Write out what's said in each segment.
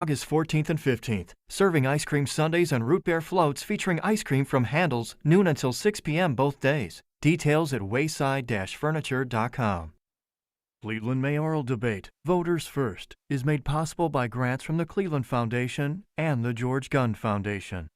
August 14th and 15th, serving ice cream sundaes and root beer floats featuring ice cream from Handel's, noon until 6 p.m. both days. Details at wayside-furniture.com. Cleveland mayoral debate, Voters First, is made possible by grants from the Cleveland Foundation and the George Gund Foundation.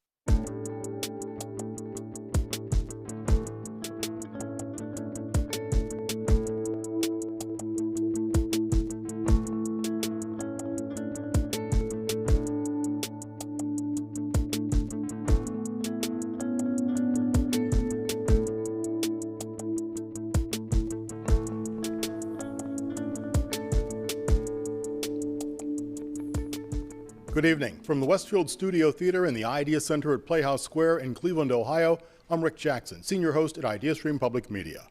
Good evening. From the Westfield Studio Theatre and the Idea Center at Playhouse Square in Cleveland, Ohio, I'm Rick Jackson, senior host at Ideastream Public Media.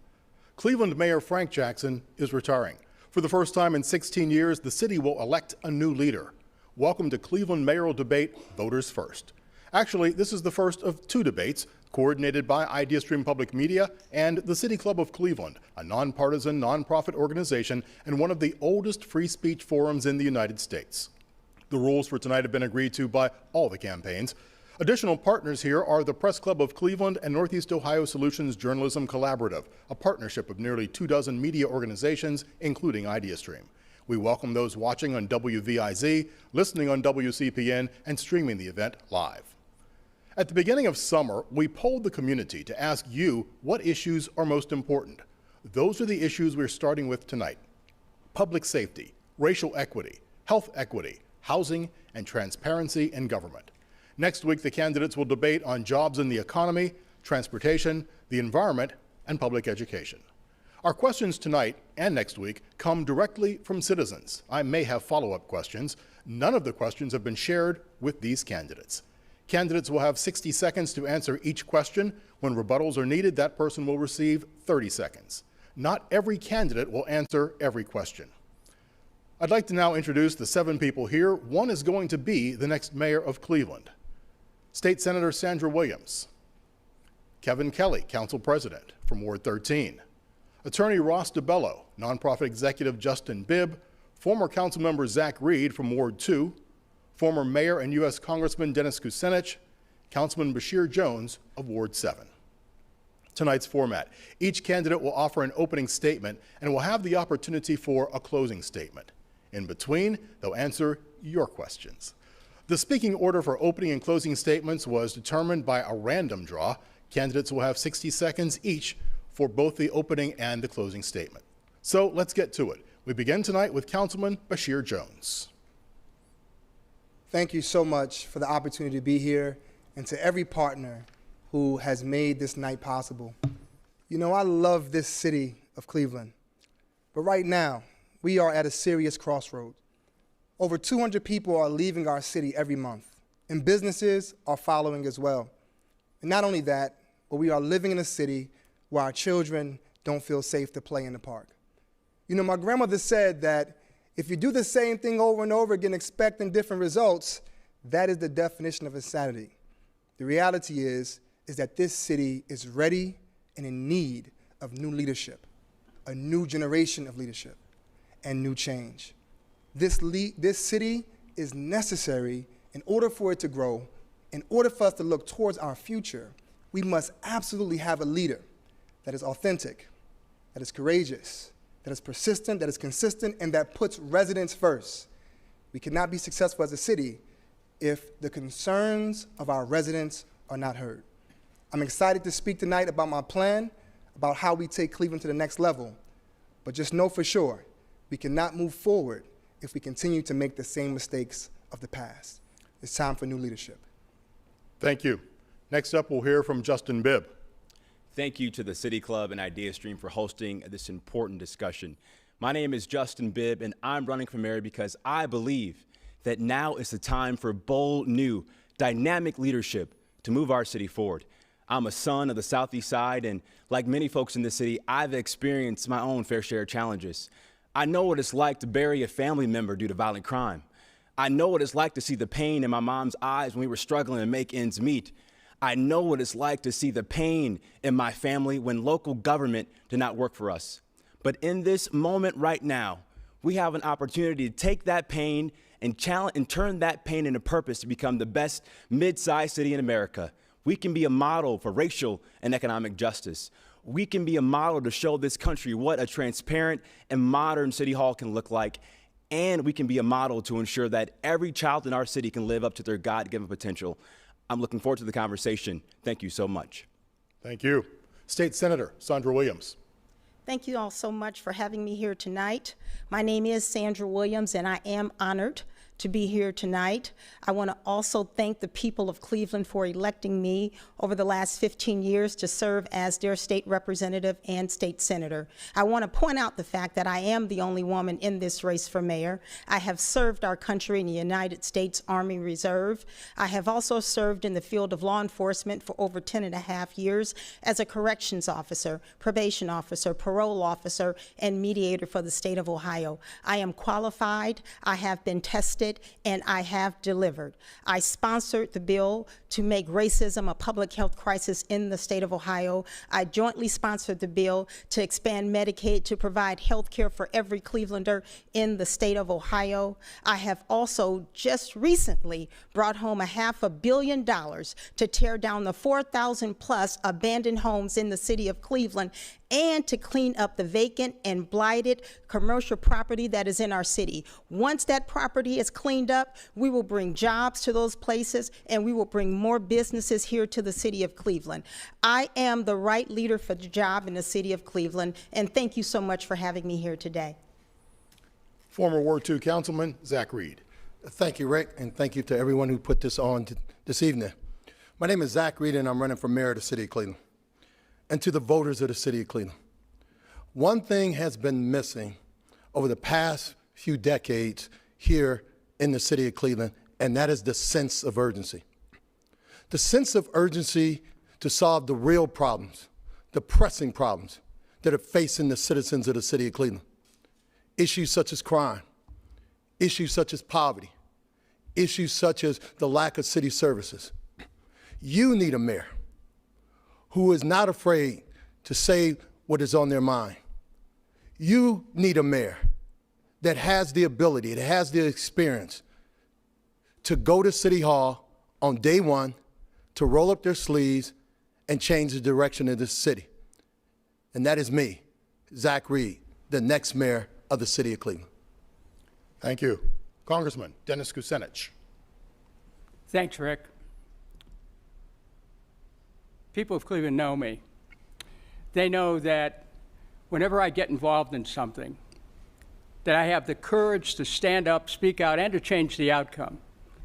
Cleveland Mayor Frank Jackson is retiring. For the first time in 16 years, the city will elect a new leader. Welcome to Cleveland mayoral debate, Voters First. Actually, this is the first of two debates coordinated by Ideastream Public Media and the City Club of Cleveland, a nonpartisan, nonprofit organization and one of the oldest free speech forums in the United States. The rules for tonight have been agreed to by all the campaigns. Additional partners here are the Press Club of Cleveland and Northeast Ohio Solutions Journalism Collaborative, a partnership of nearly 24 media organizations, including Ideastream. We welcome those watching on WVIZ, listening on WCPN, and streaming the event live. At the beginning of summer, we polled the community to ask you what issues are most important. Those are the issues we're starting with tonight: public safety, racial equity, health equity, housing, and transparency in government. Next week, the candidates will debate on jobs in the economy, transportation, the environment, and public education. Our questions tonight and next week come directly from citizens. I may have follow-up questions. None of the questions have been shared with these candidates. Candidates will have 60 seconds to answer each question. When rebuttals are needed, that person will receive 30 seconds. Not every candidate will answer every question. I'd like to now introduce the 7 people here. One is going to be the next mayor of Cleveland. State Senator Sandra Williams. Kevin Kelly, Council President from Ward 13. Attorney Ross DeBello, nonprofit executive Justin Bibb, former council member Zach Reed from Ward 2, former mayor and U.S. Congressman Dennis Kucinich, Councilman Bashir Jones of Ward 7. Tonight's format: each candidate will offer an opening statement and will have the opportunity for a closing statement. In between, they'll answer your questions. The speaking order for opening and closing statements was determined by a random draw. Candidates will have 60 seconds each for both the opening and the closing statement. So let's get to it. We begin tonight with Councilman Bashir Jones. Thank you so much for the opportunity to be here, and to every partner who has made this night possible. You know, I love this city of Cleveland, but right now, we are at a serious crossroad. Over 200 people are leaving our city every month, and businesses are following as well. And not only that, but we are living in a city where our children don't feel safe to play in the park. You know, my grandmother said that if you do the same thing over and over again expecting different results, that is the definition of insanity. The reality is that this city is ready and in need of new leadership, a new generation of leadership, and new change. This city is necessary in order for it to grow. In order for us to look towards our future, we must absolutely have a leader that is authentic, that is courageous, that is persistent, that is consistent, and that puts residents first. We cannot be successful as a city if the concerns of our residents are not heard. I'm excited to speak tonight about my plan, about how we take Cleveland to the next level, but just know for sure, we cannot move forward if we continue to make the same mistakes of the past. It's time for new leadership. Thank you. Next up, we'll hear from Justin Bibb. Thank you to the City Club and Ideastream for hosting this important discussion. My name is Justin Bibb, and I'm running for mayor because I believe that now is the time for bold, new, dynamic leadership to move our city forward. I'm a son of the Southeast Side, and like many folks in the city, I've experienced my own fair share of challenges. I know what it's like to bury a family member due to violent crime. I know what it's like to see the pain in my mom's eyes when we were struggling to make ends meet. I know what it's like to see the pain in my family when local government did not work for us. But in this moment right now, we have an opportunity to take that pain and turn that pain into purpose to become the best mid-sized city in America. We can be a model for racial and economic justice. We can be a model to show this country what a transparent and modern city hall can look like. And we can be a model to ensure that every child in our city can live up to their God-given potential. I'm looking forward to the conversation. Thank you so much. Thank you. State Senator Sandra Williams. Thank you all so much for having me here tonight. My name is Sandra Williams, and I am honored to be here tonight. I want to also thank the people of Cleveland for electing me over the last 15 years to serve as their state representative and state senator. I want to point out the fact that I am the only woman in this race for mayor. I have served our country in the United States Army Reserve. I have also served in the field of law enforcement for over 10.5 years as a corrections officer, probation officer, parole officer, and mediator for the state of Ohio. I am qualified, I have been tested, and I have delivered. I sponsored the bill to make racism a public health crisis in the state of Ohio. I jointly sponsored the bill to expand Medicaid to provide health care for every Clevelander in the state of Ohio. I have also just recently brought home $500 million to tear down the 4,000 plus abandoned homes in the city of Cleveland and to clean up the vacant and blighted commercial property that is in our city. Once that property is cleaned up, we will bring jobs to those places and we will bring more businesses here to the city of Cleveland. I am the right leader for the job in the city of Cleveland, and thank you so much for having me here today. Former Ward 2 Councilman Zach Reed. Thank you, Rick, and thank you to everyone who put this on this evening. My name is Zach Reed, and I'm running for mayor of the city of Cleveland. And to the voters of the city of Cleveland, one thing has been missing over the past few decades here in the city of Cleveland, and that is the sense of urgency. The sense of urgency to solve the real problems, the pressing problems that are facing the citizens of the city of Cleveland. Issues such as crime, issues such as poverty, issues such as the lack of city services. You need a mayor who is not afraid to say what is on their mind. You need a mayor that has the ability, that has the experience to go to City Hall on day one, to roll up their sleeves and change the direction of this city. And that is me, Zach Reed, the next mayor of the city of Cleveland. Thank you. Congressman Dennis Kucinich. Thanks, Rick. People of Cleveland know me. They know that whenever I get involved in something, that I have the courage to stand up, speak out, and to change the outcome.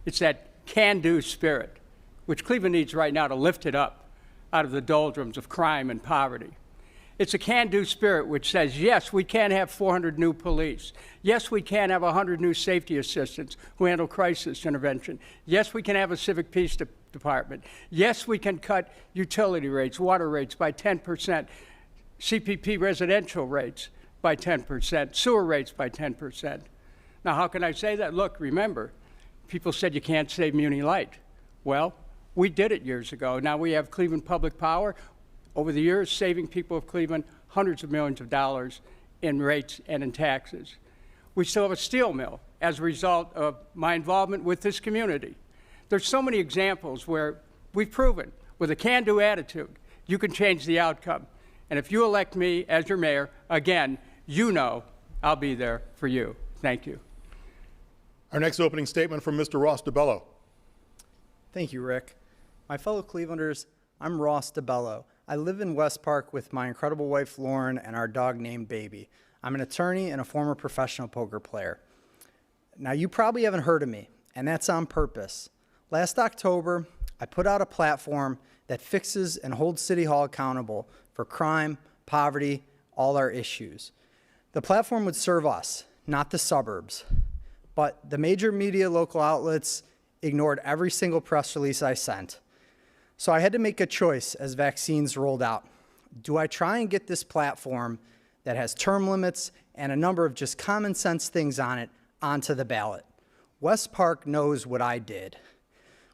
It's that can-do spirit, which Cleveland needs right now to lift it up out of the doldrums of crime and poverty. It's a can-do spirit which says, yes, we can have 400 new police. Yes, we can have 100 new safety assistants who handle crisis intervention. Yes, we can have a civic peace department. Yes, we can cut utility rates, water rates by 10%, CPP residential rates by 10%, sewer rates by 10%. Now, how can I say that? Look, remember, people said you can't save Muni Light. Well, we did it years ago. Now we have Cleveland Public Power. Over the years, saving people of Cleveland hundreds of millions of dollars in rates and in taxes. We still have a steel mill as a result of my involvement with this community. There's so many examples where we've proven with a can-do attitude, you can change the outcome. And if you elect me as your mayor, again, you know I'll be there for you. Thank you. Our next opening statement from Mr. Ross DeBello. Thank you, Rick. My fellow Clevelanders, I'm Ross DeBello. I live in West Park with my incredible wife, Lauren, and our dog named Baby. I'm an attorney and a former professional poker player. Now, you probably haven't heard of me, and that's on purpose. Last October, I put out a platform that fixes and holds City Hall accountable for crime, poverty, all our issues. The platform would serve us, not the suburbs. But the major media local outlets ignored every single press release I sent. So I had to make a choice as vaccines rolled out. Do I try and get this platform that has term limits and a number of just common sense things on it onto the ballot? West Park knows what I did.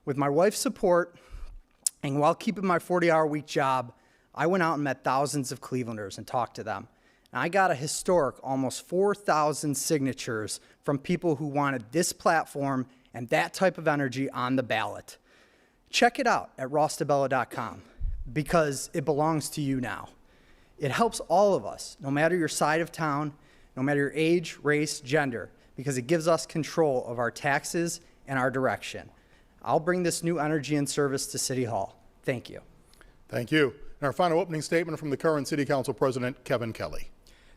With my wife's support, and while keeping my 40-hour-week job, I went out and met thousands of Clevelanders and talked to them. And I got a historic almost 4,000 signatures from people who wanted this platform and that type of energy on the ballot. Check it out at rossdabella.com because it belongs to you now. It helps all of us, no matter your side of town, no matter your age, race, gender, because it gives us control of our taxes and our direction. I'll bring this new energy and service to City Hall. Thank you. Thank you. And our final opening statement from the current City Council President, Kevin Kelly.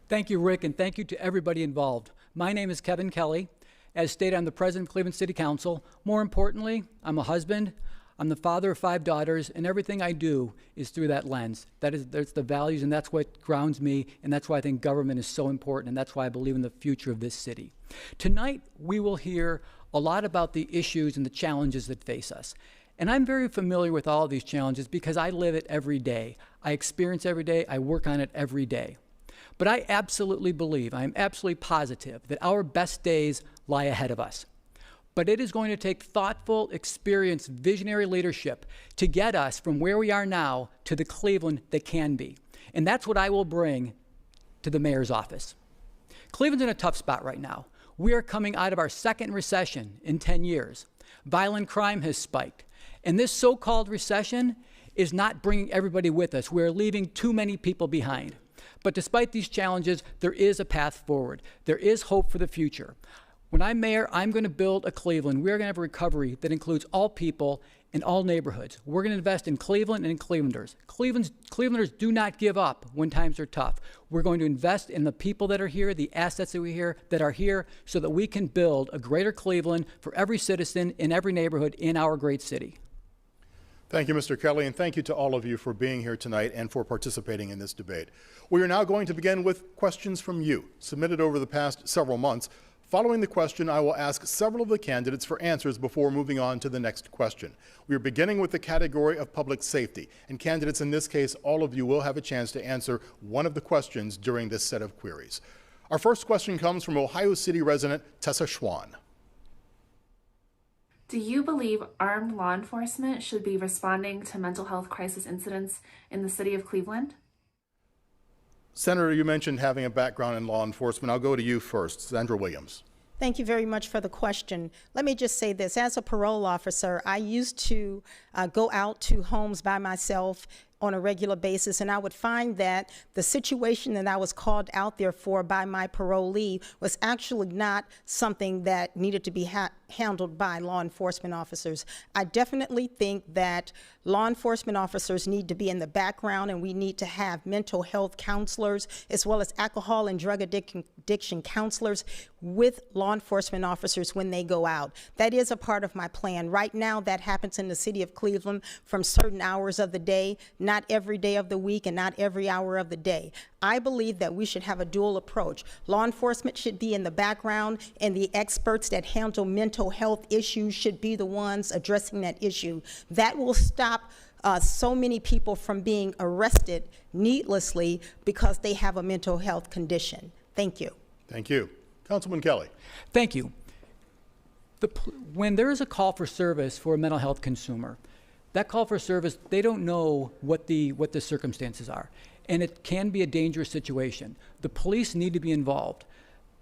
Thank you, Rick, and thank you to everybody involved. My name is Kevin Kelly. As stated, I'm the president of Cleveland City Council. More importantly, I'm a husband. I'm the father of 5 daughters, and everything I do is through that lens. That's the values, and that's what grounds me, and that's why I think government is so important, and that's why I believe in the future of this city. Tonight, we will hear a lot about the issues and the challenges that face us. And I'm very familiar with all of these challenges because I live it every day. I experience every day. I work on it every day. But I absolutely believe, I am absolutely positive that our best days lie ahead of us. But it is going to take thoughtful, experienced, visionary leadership to get us from where we are now to the Cleveland that can be. And that's what I will bring to the mayor's office. Cleveland's in a tough spot right now. We are coming out of our second recession in 10 years. Violent crime has spiked. And this so-called recession is not bringing everybody with us. We're leaving too many people behind. But despite these challenges, there is a path forward. There is hope for the future. When I'm mayor, I'm going to build a Cleveland. We're going to have a recovery that includes all people in all neighborhoods. We're going to invest in Cleveland and in Clevelanders. Clevelanders do not give up when times are tough. We're going to invest in the people that are here, the assets that are here, so that we can build a greater Cleveland for every citizen in every neighborhood in our great city. Thank you, Mr. Kelly, and thank you to all of you for being here tonight and for participating in this debate. We are now going to begin with questions from you, submitted over the past several months. Following the question, I will ask several of the candidates for answers before moving on to the next question. We are beginning with the category of public safety, and candidates in this case, all of you will have a chance to answer one of the questions during this set of queries. Our first question comes from Ohio City resident Tessa Schwan. Do you believe armed law enforcement should be responding to mental health crisis incidents in the city of Cleveland? Senator, you mentioned having a background in law enforcement. I'll go to you first. Sandra Williams. Thank you very much for the question. Let me just say this. As a parole officer, I used to go out to homes by myself on a regular basis, and I would find that the situation that I was called out there for by my parolee was actually not something that needed to be handled by law enforcement officers. I definitely think that law enforcement officers need to be in the background, and we need to have mental health counselors as well as alcohol and drug addiction counselors with law enforcement officers when they go out. That is a part of my plan. Right now, that happens in the city of Cleveland from certain hours of the day, not every day of the week and not every hour of the day. I believe that we should have a dual approach. Law enforcement should be in the background, and the experts that handle mental health issues should be the ones addressing that issue. That will stop so many people from being arrested needlessly because they have a mental health condition. Thank you. Thank you. Councilman Kelly. Thank you. When there is a call for service for a mental health consumer, that call for service, they don't know what the circumstances are. And it can be a dangerous situation. The police need to be involved.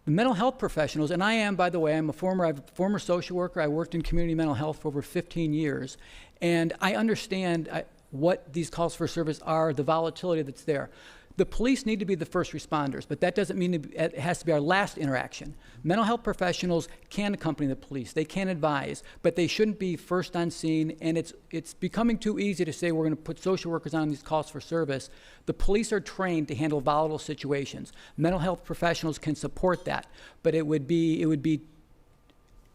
The mental health professionals, and I am, by the way, I'm a former social worker. I worked in community mental health for over 15 years. And I understand what these calls for service are, the volatility that's there. The police need to be the first responders, but that doesn't mean it has to be our last interaction. Mental health professionals can accompany the police, they can advise, but they shouldn't be first on scene, and it's becoming too easy to say we're going to put social workers on these calls for service. The police are trained to handle volatile situations. Mental health professionals can support that, but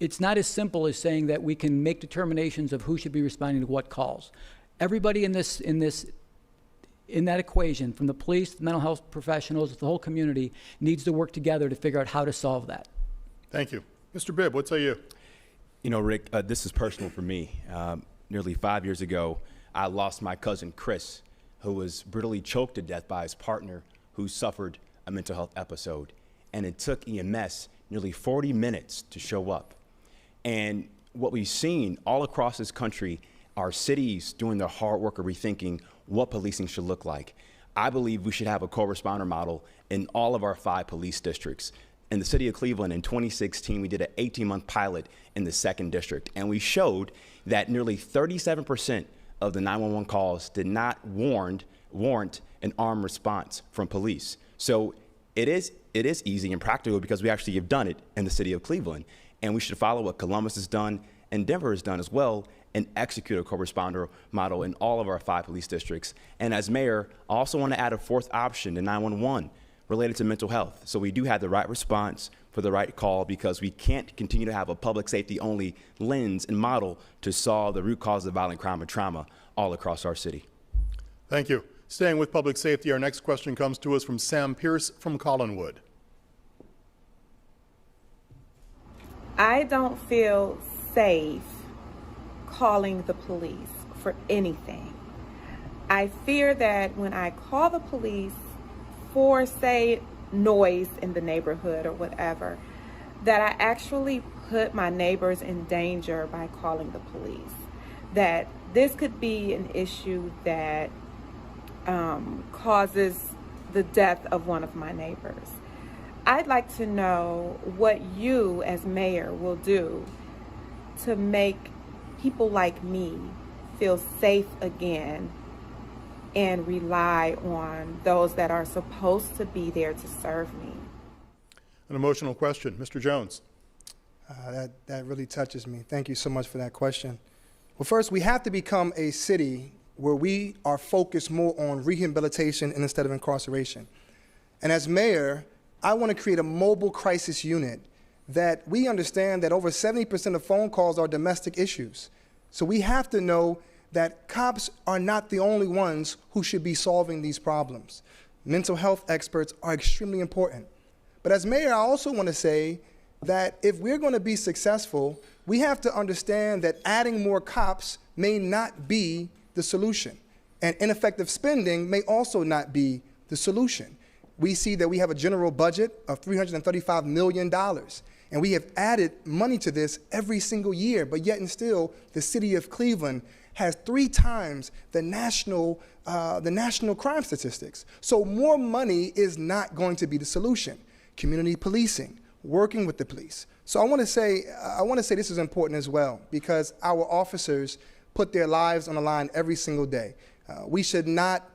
it's not as simple as saying that we can make determinations of who should be responding to what calls. Everybody in that equation, from the police, the mental health professionals, the whole community, needs to work together to figure out how to solve that. Thank you. Mr. Bibb, what say you? You know, Rick, this is personal for me. Nearly 5 years ago, I lost my cousin, Chris, who was brutally choked to death by his partner who suffered a mental health episode. And it took EMS nearly 40 minutes to show up. And what we've seen all across this country are cities doing their hard work of rethinking what policing should look like. I believe we should have a co-responder model in all of our 5 police districts. In the city of Cleveland in 2016, we did an 18-month pilot in the 2nd district, and we showed that nearly 37% of the 911 calls did not warrant an armed response from police. So it is easy and practical because we actually have done it in the city of Cleveland, and we should follow what Columbus has done and Denver has done as well, and execute a co-responder model in all of our 5 police districts. And as mayor, I also want to add a 4th option to 911 related to mental health. So we do have the right response for the right call, because we can't continue to have a public safety only lens and model to solve the root cause of violent crime and trauma all across our city. Thank you. Staying with public safety, our next question comes to us from Sam Pierce from Collinwood. I don't feel safe calling the police for anything. I fear that when I call the police for, say, noise in the neighborhood or whatever, that I actually put my neighbors in danger by calling the police. That this could be an issue that causes the death of one of my neighbors. I'd like to know what you as mayor will do to make people like me feel safe again and rely on those that are supposed to be there to serve me. An emotional question. Mr. Jones. That really touches me. Thank you so much for that question. Well, first, we have to become a city where we are focused more on rehabilitation instead of incarceration. And as mayor, I want to create a mobile crisis unit that we understand that over 70% of phone calls are domestic issues. So we have to know that cops are not the only ones who should be solving these problems. Mental health experts are extremely important. But as mayor, I also want to say that if we're going to be successful, we have to understand that adding more cops may not be the solution. And ineffective spending may also not be the solution. We see that we have a general budget of $335 million. And we have added money to this every single year, but yet and still, the city of Cleveland has 3 times the national crime statistics. So more money is not going to be the solution. Community policing, working with the police. So I want to say this is important as well, because our officers put their lives on the line every single day. We should not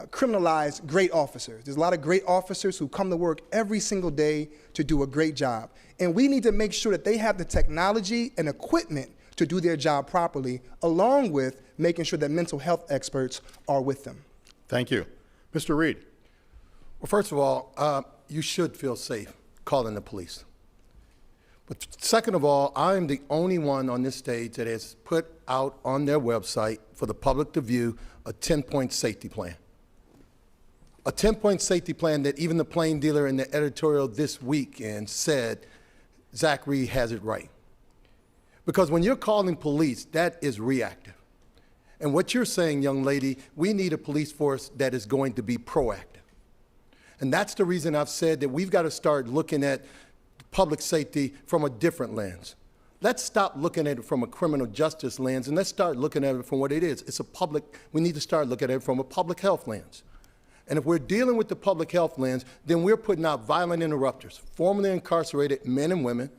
criminalize great officers. There's a lot of great officers who come to work every single day to do a great job. And we need to make sure that they have the technology and equipment to do their job properly, along with making sure that mental health experts are with them. Thank you. Mr. Reed. Well, first of all, you should feel safe calling the police. But second of all, I'm the only one on this stage that has put out on their website for the public to view a 10-point safety plan. A 10-point safety plan that even the plain dealer in the editorial this weekend said Zach Reed has it right. Because when you're calling police, that is reactive. And what you're saying, young lady, we need a police force that is going to be proactive. And that's the reason I've said that we've got to start looking at public safety from a different lens. Let's stop looking at it from a criminal justice lens, and let's start looking at it from what it is. We need to start looking at it from a public health lens. And if we're dealing with the public health lens, then we're putting out violent interrupters, formerly incarcerated men and women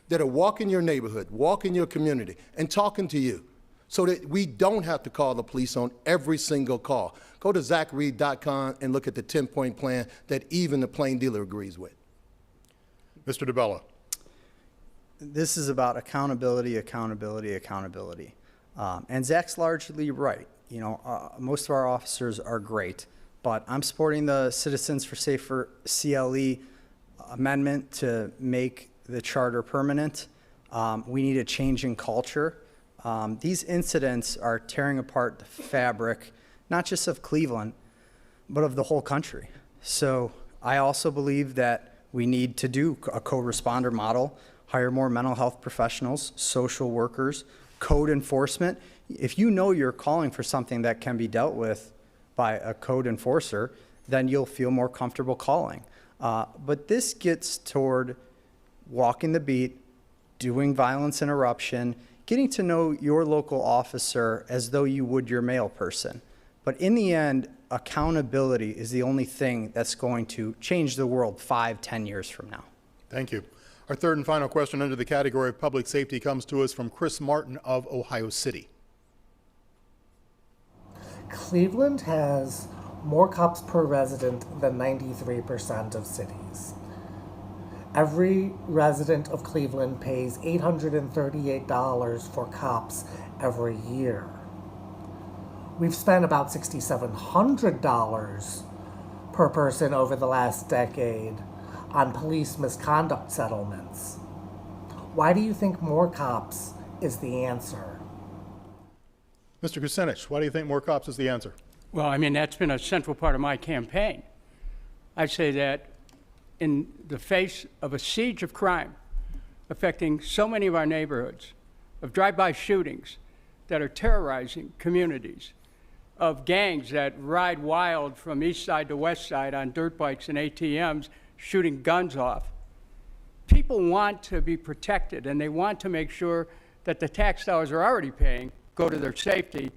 that are walking your neighborhood, walking your community, and talking to you, so that we don't have to call the police on every single call. Go to zachreed.com and look at the 10-point plan that even the plain dealer agrees with. Mr. DeBella. This is about accountability, accountability, accountability. And Zach's largely right. You know, most of our officers are great, but I'm supporting the Citizens for Safer CLE amendment to make the charter permanent. We need a change in culture. These incidents are tearing apart the fabric, not just of Cleveland, but of the whole country. So I also believe that we need to do a co-responder model, hire more mental health professionals, social workers, code enforcement. If you know you're calling for something that can be dealt with by a code enforcer, then you'll feel more comfortable calling. But this gets toward walking the beat, doing violence interruption, getting to know your local officer as though you would your mail person. But in the end, accountability is the only thing that's going to change the world 5-10 years from now. Thank you. Our third and final question under the category of public safety comes to us from Chris Martin of Ohio City. Cleveland has more cops per resident than 93% of cities. Every resident of Cleveland pays $838 for cops every year. We've spent about $6,700 per person over the last decade on police misconduct settlements. Why do you think more cops is the answer? Mr. Kucinich, why do you think more cops is the answer? Well, I mean, that's been a central part of my campaign. I say that in the face of a siege of crime affecting so many of our neighborhoods, of drive-by shootings that are terrorizing communities, of gangs that ride wild from east side to west side on dirt bikes and ATMs, shooting guns off. People want to be protected, and they want to make sure that the tax dollars they're already paying go to their safety,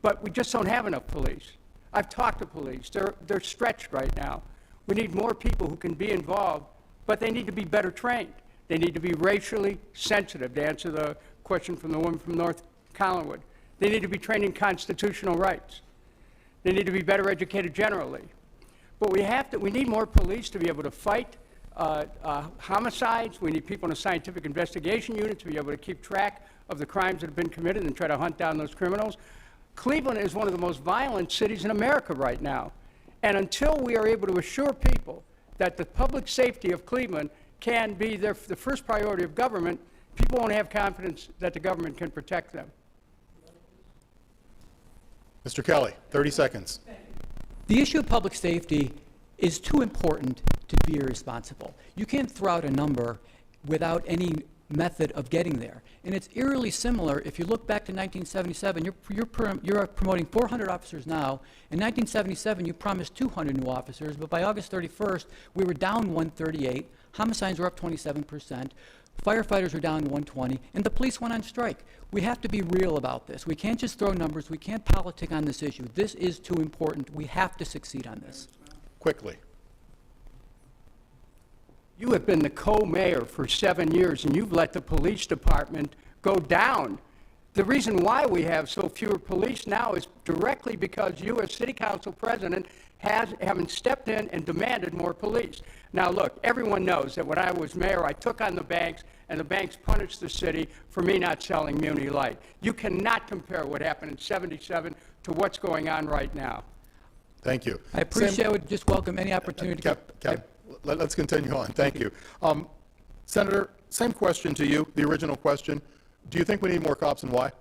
but we just don't have enough police. I've talked to police. They're stretched right now. We need more people who can be involved, but they need to be better trained. They need to be racially sensitive, to answer the question from the woman from North Collinwood. They need to be trained in constitutional rights. They need to be better educated generally. But we need more police to be able to fight homicides. We need people in a scientific investigation unit to be able to keep track of the crimes that have been committed and try to hunt down those criminals. Cleveland is one of the most violent cities in America right now. And until we are able to assure people that the public safety of Cleveland can be the first priority of government, people won't have confidence that the government can protect them. Mr. Kelly, 30 seconds. The issue of public safety is too important to be irresponsible. You can't throw out a number without any method of getting there. And it's eerily similar. If you look back to 1977, you're promoting 400 officers now. In 1977, you promised 200 new officers, but by August 31st, we were down 138. Homicides were up 27%. Firefighters were down 120, and the police went on strike. We have to be real about this. We can't just throw numbers. We can't politic on this issue. This is too important. We have to succeed on this. Quickly. You have been the co-mayor for 7 years, and you've let the police department go down. The reason why we have so fewer police now is directly because you, as city council president, haven't stepped in and demanded more police. Now, look, everyone knows that when I was mayor, I took on the banks, and the banks punished the city for me not selling Muni Light. You cannot compare what happened in '77 to what's going on right now. Thank you. I appreciate. I would just welcome any opportunity. Let's continue on. Thank you. Senator, same question to you, the original question. Do you think we need more cops, and why?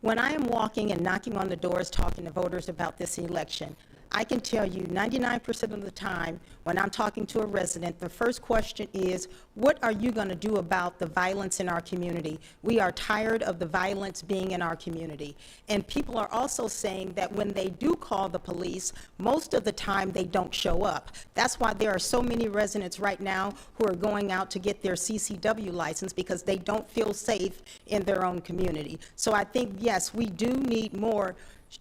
When I am walking and knocking on the doors talking to voters about this election, I can tell you 99% of the time when I'm talking to a resident, the first question is, what are you going to do about the violence in our community? We are tired of the violence being in our community. And people are also saying that when they do call the police, most of the time they don't show up. That's why there are so many residents right now who are going out to get their CCW license because they don't feel safe in their own community. So I think, yes, we do need more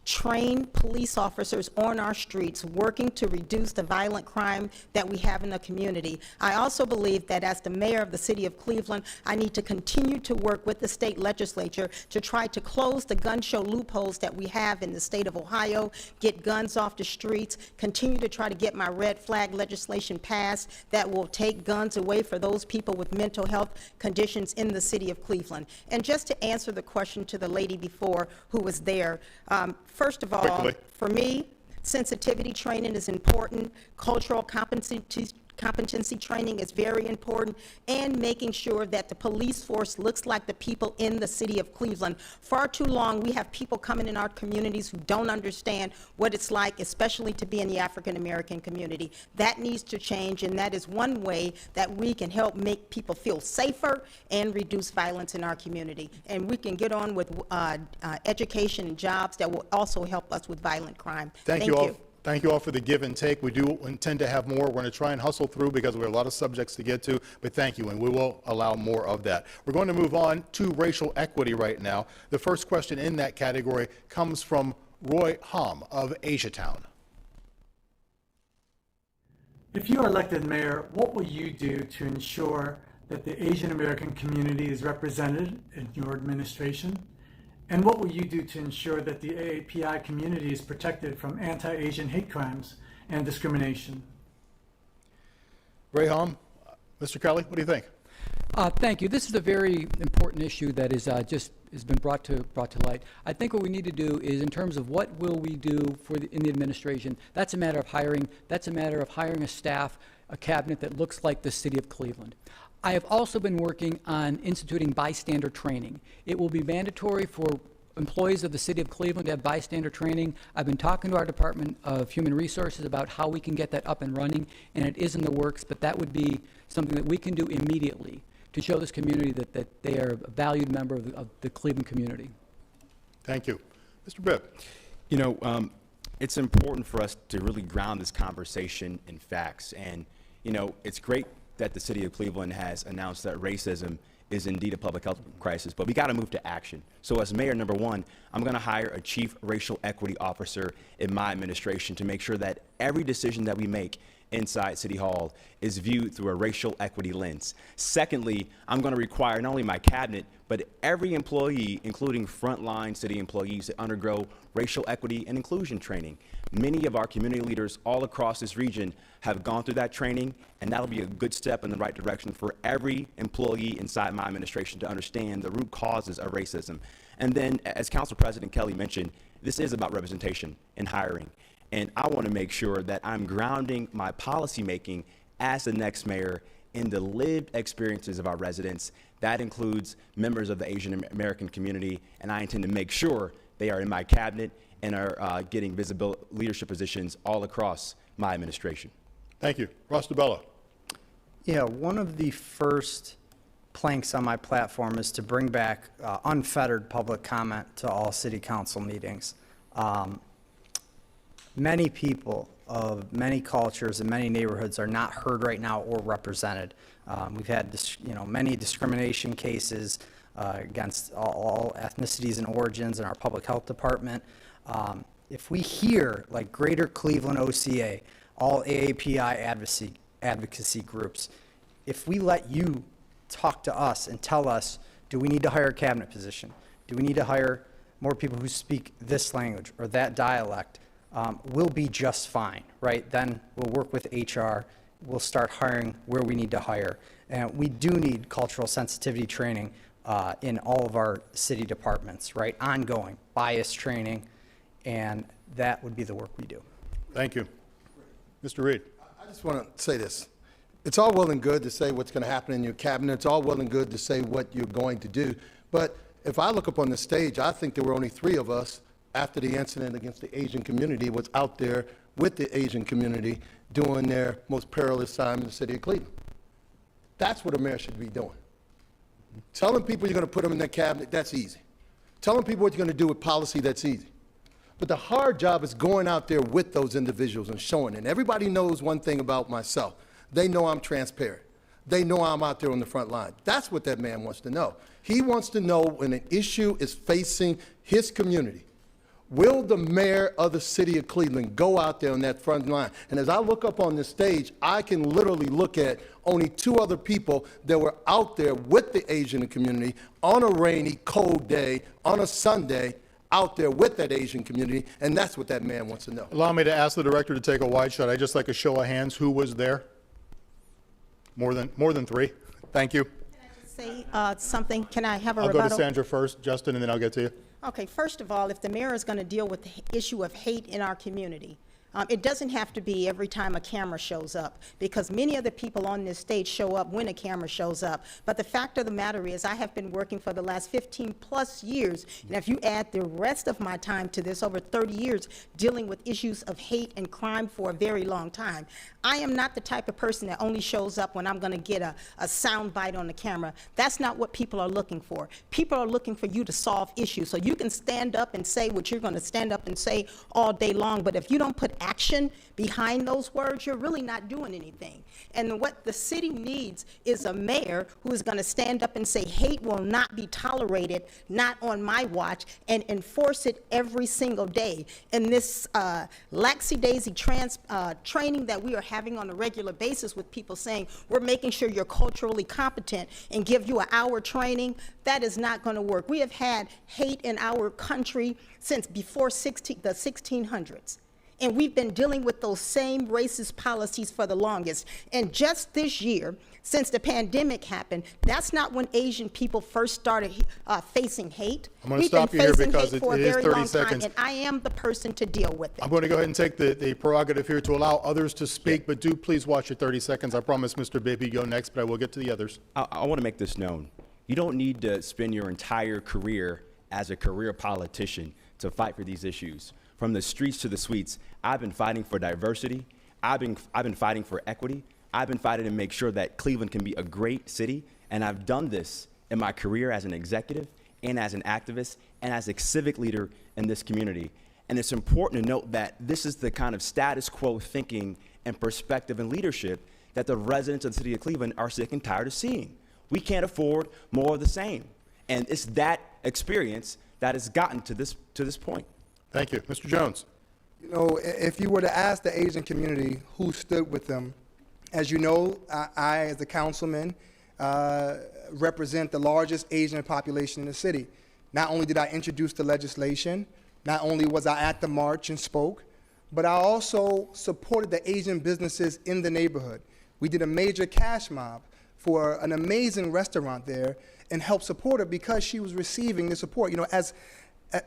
trained police officers on our streets working to reduce the violent crime that we have in the community. I also believe that as the mayor of the city of Cleveland, I need to continue to work with the state legislature to try to close the gun show loopholes that we have in the state of Ohio, get guns off the streets, continue to try to get my red flag legislation passed that will take guns away for those people with mental health conditions in the city of Cleveland. And just to answer the question to the lady before who was there, first of all, for me, sensitivity training is important. Cultural competency training is very important, and making sure that the police force looks like the people in the city of Cleveland. Far too long, we have people coming in our communities who don't understand what it's like, especially to be in the African American community. That needs to change, and that is one way that we can help make people feel safer and reduce violence in our community. And we can get on with education and jobs that will also help us with violent crime. Thank you all. Thank you all for the give and take. We do intend to have more. We're going to try and hustle through because we have a lot of subjects to get to, but thank you, and we will allow more of that. We're going to move on to racial equity right now. The first question in that category comes from Roy Hom of Asiatown. If you are elected mayor, what will you do to ensure that the Asian American community is represented in your administration? And what will you do to ensure that the AAPI community is protected from anti-Asian hate crimes and discrimination? Ray Hom, Mr. Kelly, what do you think? Thank you. This is a very important issue that is just has been brought to light. I think what we need to do is, in terms of what will we do in the administration, that's a matter of hiring. That's a matter of hiring a staff, a cabinet that looks like the city of Cleveland. I have also been working on instituting bystander training. It will be mandatory for employees of the city of Cleveland to have bystander training. I've been talking to our Department of Human Resources about how we can get that up and running, and it is in the works, but that would be something that we can do immediately to show this community that they are a valued member of the Cleveland community. Thank you. Mr. Bibb. You know, it's important for us to really ground this conversation in facts. And, you know, it's great that the city of Cleveland has announced that racism is indeed a public health crisis, but we got to move to action. So as mayor, number one, I'm going to hire a chief racial equity officer in my administration to make sure that every decision that we make inside City Hall is viewed through a racial equity lens. Secondly, I'm going to require not only my cabinet, but every employee, including frontline city employees, to undergo racial equity and inclusion training. Many of our community leaders all across this region have gone through that training, and that'll be a good step in the right direction for every employee inside my administration to understand the root causes of racism. And then, as Council President Kelly mentioned, this is about representation and hiring. And I want to make sure that I'm grounding my policymaking as the next mayor in the lived experiences of our residents. That includes members of the Asian American community, and I intend to make sure they are in my cabinet and are getting visible leadership positions all across my administration. Thank you. Ross DiBello. Yeah, one of the first planks on my platform is to bring back unfettered public comment to all city council meetings. Many people of many cultures and many neighborhoods are not heard right now or represented. We've had many discrimination cases against all ethnicities and origins in our public health department. If we hear, like Greater Cleveland OCA, all AAPI advocacy groups, if we let you talk to us and tell us, do we need to hire a cabinet position? Do we need to hire more people who speak this language or that dialect? We'll be just fine, right? Then we'll work with HR. We'll start hiring where we need to hire. And we do need cultural sensitivity training in all of our city departments, right? Ongoing bias training, and that would be the work we do. Thank you. Mr. Reed. I just want to say this. It's all well and good to say what's going to happen in your cabinet. It's all well and good to say what you're going to do. But if I look up on the stage, I think there were only 3 of us after the incident against the Asian community was out there with the Asian community doing their most perilous time in the city of Cleveland. That's what a mayor should be doing. Telling people you're going to put them in their cabinet, that's easy. Telling people what you're going to do with policy, that's easy. But the hard job is going out there with those individuals and showing. And everybody knows one thing about myself. They know I'm transparent. They know I'm out there on the front line. That's what that man wants to know. He wants to know when an issue is facing his community, will the mayor of the city of Cleveland go out there on that front line? And as I look up on this stage, I can literally look at only 2 other people that were out there with the Asian community on a rainy, cold day, on a Sunday, out there with that Asian community, and that's what that man wants to know. Allow me to ask the director to take a wide shot. I'd just like a show of hands. Who was there? More than 3. Thank you. Can I just say something? Can I have a I'll rebuttal? go to Sandra first, Justin, and then I'll get to you. Okay, first of all, if the mayor is going to deal with the issue of hate in our community, it doesn't have to be every time a camera shows up, because many of the people on this stage show up when a camera shows up. But the fact of the matter is, I have been working for the last 15 plus years, and if you add the rest of my time to this, over 30 years, dealing with issues of hate and crime for a very long time. I am not the type of person that only shows up when I'm going to get a sound bite on the camera. That's not what people are looking for. People are looking for you to solve issues. So you can stand up and say what you're going to stand up and say all day long, but if you don't put action behind those words, you're really not doing anything. And what the city needs is a mayor who is going to stand up and say, hate will not be tolerated, not on my watch, and enforce it every single day. And this laxy-daisy training that we are having on a regular basis with people saying, we're making sure you're culturally competent and give you an hour training, that is not going to work. We have had hate in our country since before the 1600s. And we've been dealing with those same racist policies for the longest. And just this year, since the pandemic happened, that's not when Asian people first started facing hate. I'm going to stop you here because it is 30 seconds. And I am the person to deal with it. I'm going to go ahead and take the prerogative here to allow others to speak, but do please watch your 30 seconds. I promise Mr. Bibb you go next, but I will get to the others. I want to make this known. You don't need to spend your entire career as a career politician to fight for these issues. From the streets to the suites, I've been fighting for diversity. I've been fighting for equity. I've been fighting to make sure that Cleveland can be a great city. And I've done this in my career as an executive and as an activist and as a civic leader in this community. And it's important to note that this is the kind of status quo thinking and perspective and leadership that the residents of the city of Cleveland are sick and tired of seeing. We can't afford more of the same. And it's that experience that has gotten to this point. Thank you. Mr. Jones. You know, if you were to ask the Asian community who stood with them, as you know, I as a councilman, represent the largest Asian population in the city. Not only did I introduce the legislation, not only was I at the march and spoke, but I also supported the Asian businesses in the neighborhood. We did a major cash mob for an amazing restaurant there and helped support her because she was receiving the support. You know,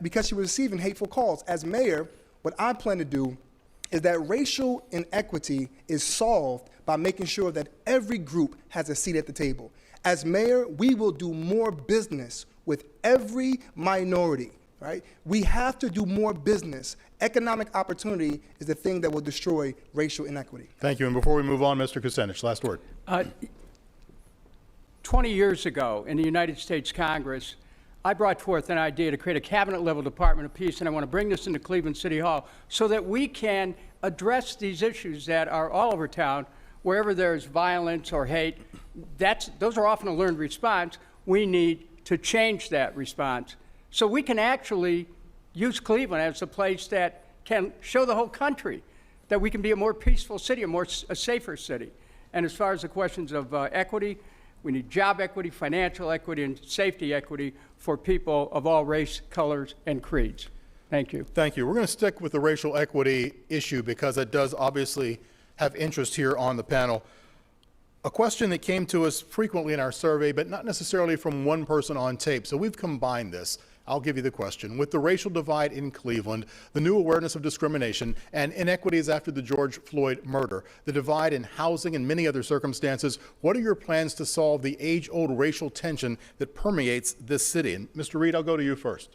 because she was receiving hateful calls. As mayor, what I plan to do is that racial inequity is solved by making sure that every group has a seat at the table. As mayor, we will do more business with every minority, right? We have to do more business. Economic opportunity is the thing that will destroy racial inequity. Thank you. And before we move on, Mr. Kucinich, last word. 20 years ago in the United States Congress, I brought forth an idea to create a cabinet-level Department of Peace, and I want to bring this into Cleveland City Hall so that we can address these issues that are all over town, wherever there's violence or hate. Those are often a learned response. We need to change that response so we can actually use Cleveland as a place that can show the whole country that we can be a more peaceful city, a safer city. And as far as the questions of equity, we need job equity, financial equity, and safety equity for people of all race, colors, and creeds. Thank you. Thank you. We're going to stick with the racial equity issue because it does obviously have interest here on the panel. A question that came to us frequently in our survey, but not necessarily from one person on tape. So we've combined this. I'll give you the question. With the racial divide in Cleveland, the new awareness of discrimination, and inequities after the George Floyd murder, the divide in housing and many other circumstances, what are your plans to solve the age-old racial tension that permeates this city? And Mr. Reed, I'll go to you first.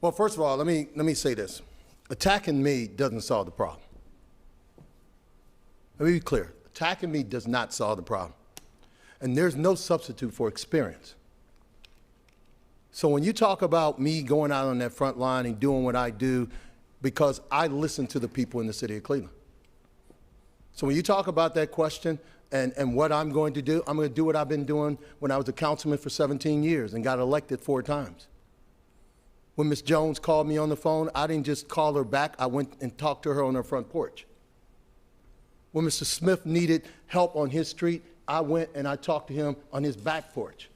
Well, first of all, let me say this. Attacking me doesn't solve the problem. Let me be clear. Attacking me does not solve the problem. And there's no substitute for experience. So when you talk about me going out on that front line and doing what I do, because I listen to the people in the city of Cleveland. So when you talk about that question and what I'm going to do, I'm going to do what I've been doing when I was a councilman for 17 years and got elected 4 times. When Ms. Jones called me on the phone, I didn't just call her back, I went and talked to her on her front porch. When Mr. Smith needed help on his street, I went and I talked to him on his back porch.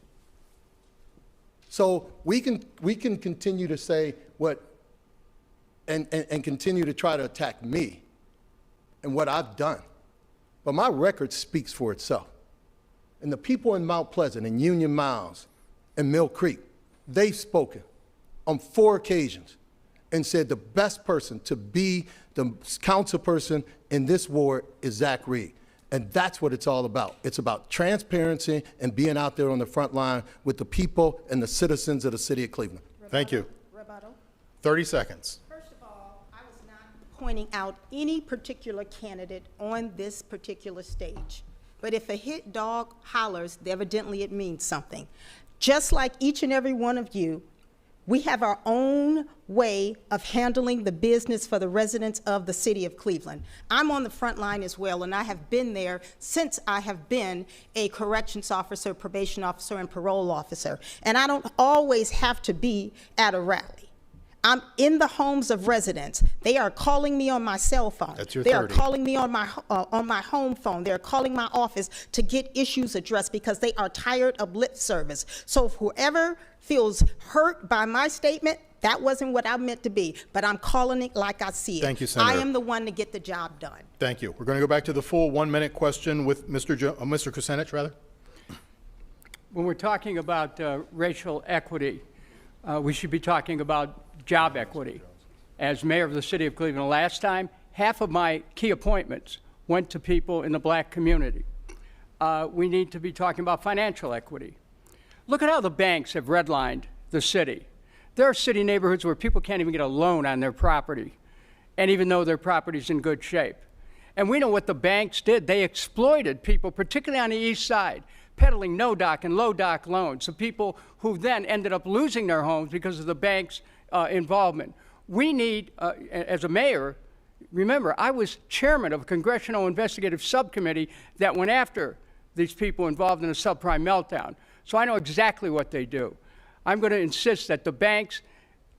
So we can continue to say what and continue to try to attack me and what I've done. But my record speaks for itself. And the people in Mount Pleasant and Union Miles and Mill Creek, they've spoken on 4 occasions and said the best person to be the council person in this ward is Zach Reed. And that's what it's all about. It's about transparency and being out there on the front line with the people and the citizens of the city of Cleveland. Thank you. Rebuttal. 30 seconds. First of all, I was not pointing out any particular candidate on this particular stage. But if a hit dog hollers, evidently it means something. Just like each and every one of you, We have our own way of handling the business for the residents of the city of Cleveland. I'm on the front line as well, and I have been there since I have been a corrections officer, probation officer, and parole officer. And I don't always have to be at a rally. I'm in the homes of residents. They are calling me on my cell phone. That's your They 30. are calling me on my home phone. They're calling my office to get issues addressed because they are tired of lip service. So if whoever feels hurt by my statement, that wasn't what I meant to be, but I'm calling it like I see it. Thank you, Senator. I am the one to get the job done. Thank you. We're going to go back to the full 1-minute question with Mr. Kucinich, rather. When we're talking about racial equity, we should be talking about job equity. As mayor of the city of Cleveland last time, half of my key appointments went to people in the black community. We need to be talking about financial equity. Look at how the banks have redlined the city. There are city neighborhoods where people can't even get a loan on their property, and even though their property's in good shape. And we know what the banks did. They exploited people, particularly on the east side, peddling no-doc and low-doc loans to people who then ended up losing their homes because of the bank's involvement. We need, as a mayor, remember, I was chairman of a congressional investigative subcommittee that went after these people involved in a subprime meltdown. So I know exactly what they do. I'm going to insist that the banks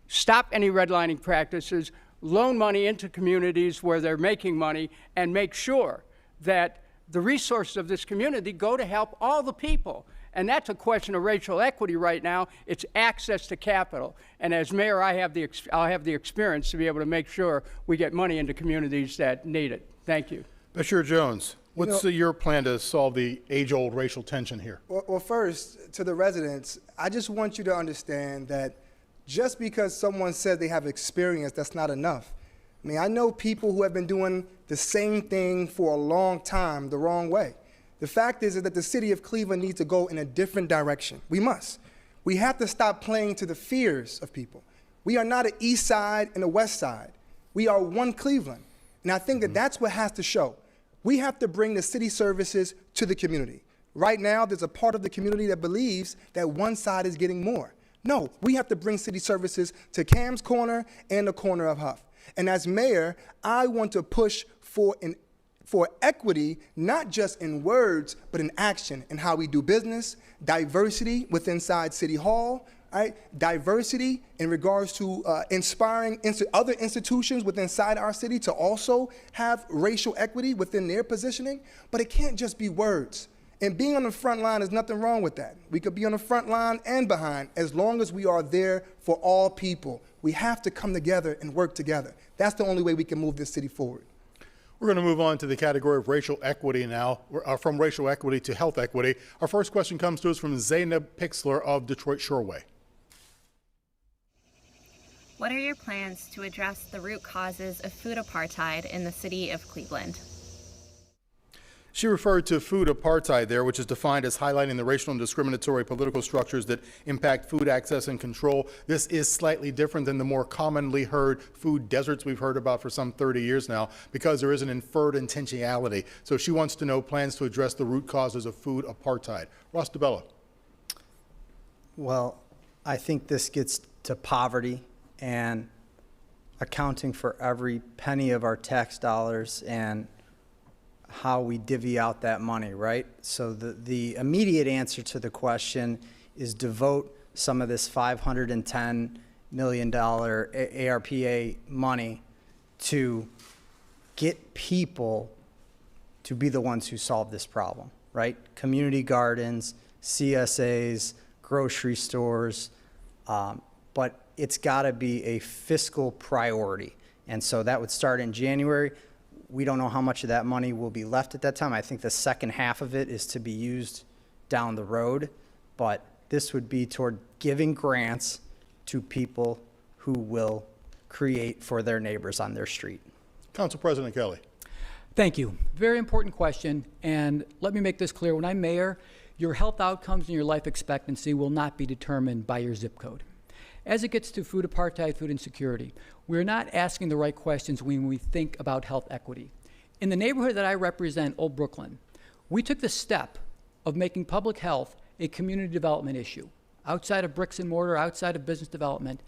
stop any redlining practices, loan money into communities where they're making money, and make sure that the resources of this community go to help all the people. And that's a question of racial equity right now. It's access to capital. And as mayor, I'll have the experience to be able to make sure we get money into communities that need it. Thank you. Bashir Jones, what's your plan to solve the age-old racial tension here? Well, first, to the residents, I just want you to understand that just because someone says they have experience, that's not enough. I mean, I know people who have been doing the same thing for a long time the wrong way. The fact is that the city of Cleveland needs to go in a different direction. We must. We have to stop playing to the fears of people. We are not an east side and a west side. We are one Cleveland. And I think that that's what has to show. We have to bring the city services to the community. Right now, there's a part of the community that believes that one side is getting more. No, we have to bring city services to Cam's Corner and the corner of Huff. And as mayor, I want to push for equity, not just in words, but in action, in how we do business, diversity within inside City Hall, right? Diversity in regards to inspiring other institutions within inside our city to also have racial equity within their positioning, but it can't just be words. And being on the front line, is nothing wrong with that. We could be on the front line and behind, as long as we are there for all people. We have to come together and work together. That's the only way we can move this city forward. We're going to move on to the category of racial equity now, from racial equity to health equity. Our first question comes to us from Zainab Pixler of Detroit Shoreway. What are your plans to address the root causes of food apartheid in the city of Cleveland? She referred to food apartheid there, which is defined as highlighting the racial and discriminatory political structures that impact food access and control. This is slightly different than the more commonly heard food deserts we've heard about for some 30 years now, because there is an inferred intentionality. So she wants to know plans to address the root causes of food apartheid. Ross DeBella. Well, I think this gets to poverty and accounting for every penny of our tax dollars and how we divvy out that money, right? So the immediate answer to the question is devote some of this $510 million ARPA money to get people to be the ones who solve this problem, right? Community gardens, CSAs, grocery stores, but it's gotta be a fiscal priority. And so that would start in January. We don't know how much of that money will be left at that time. I think the second half of it is to be used down the road, but this would be toward giving grants to people who will create for their neighbors on their street. Council President Kelly. Thank you. Very important question, and let me make this clear. When I'm mayor, your health outcomes and your life expectancy will not be determined by your zip code. As it gets to food apartheid, food insecurity, we're not asking the right questions when we think about health equity. In the neighborhood that I represent, Old Brooklyn, we took the step of making public health a community development issue. outside of bricks and mortar, outside of business development.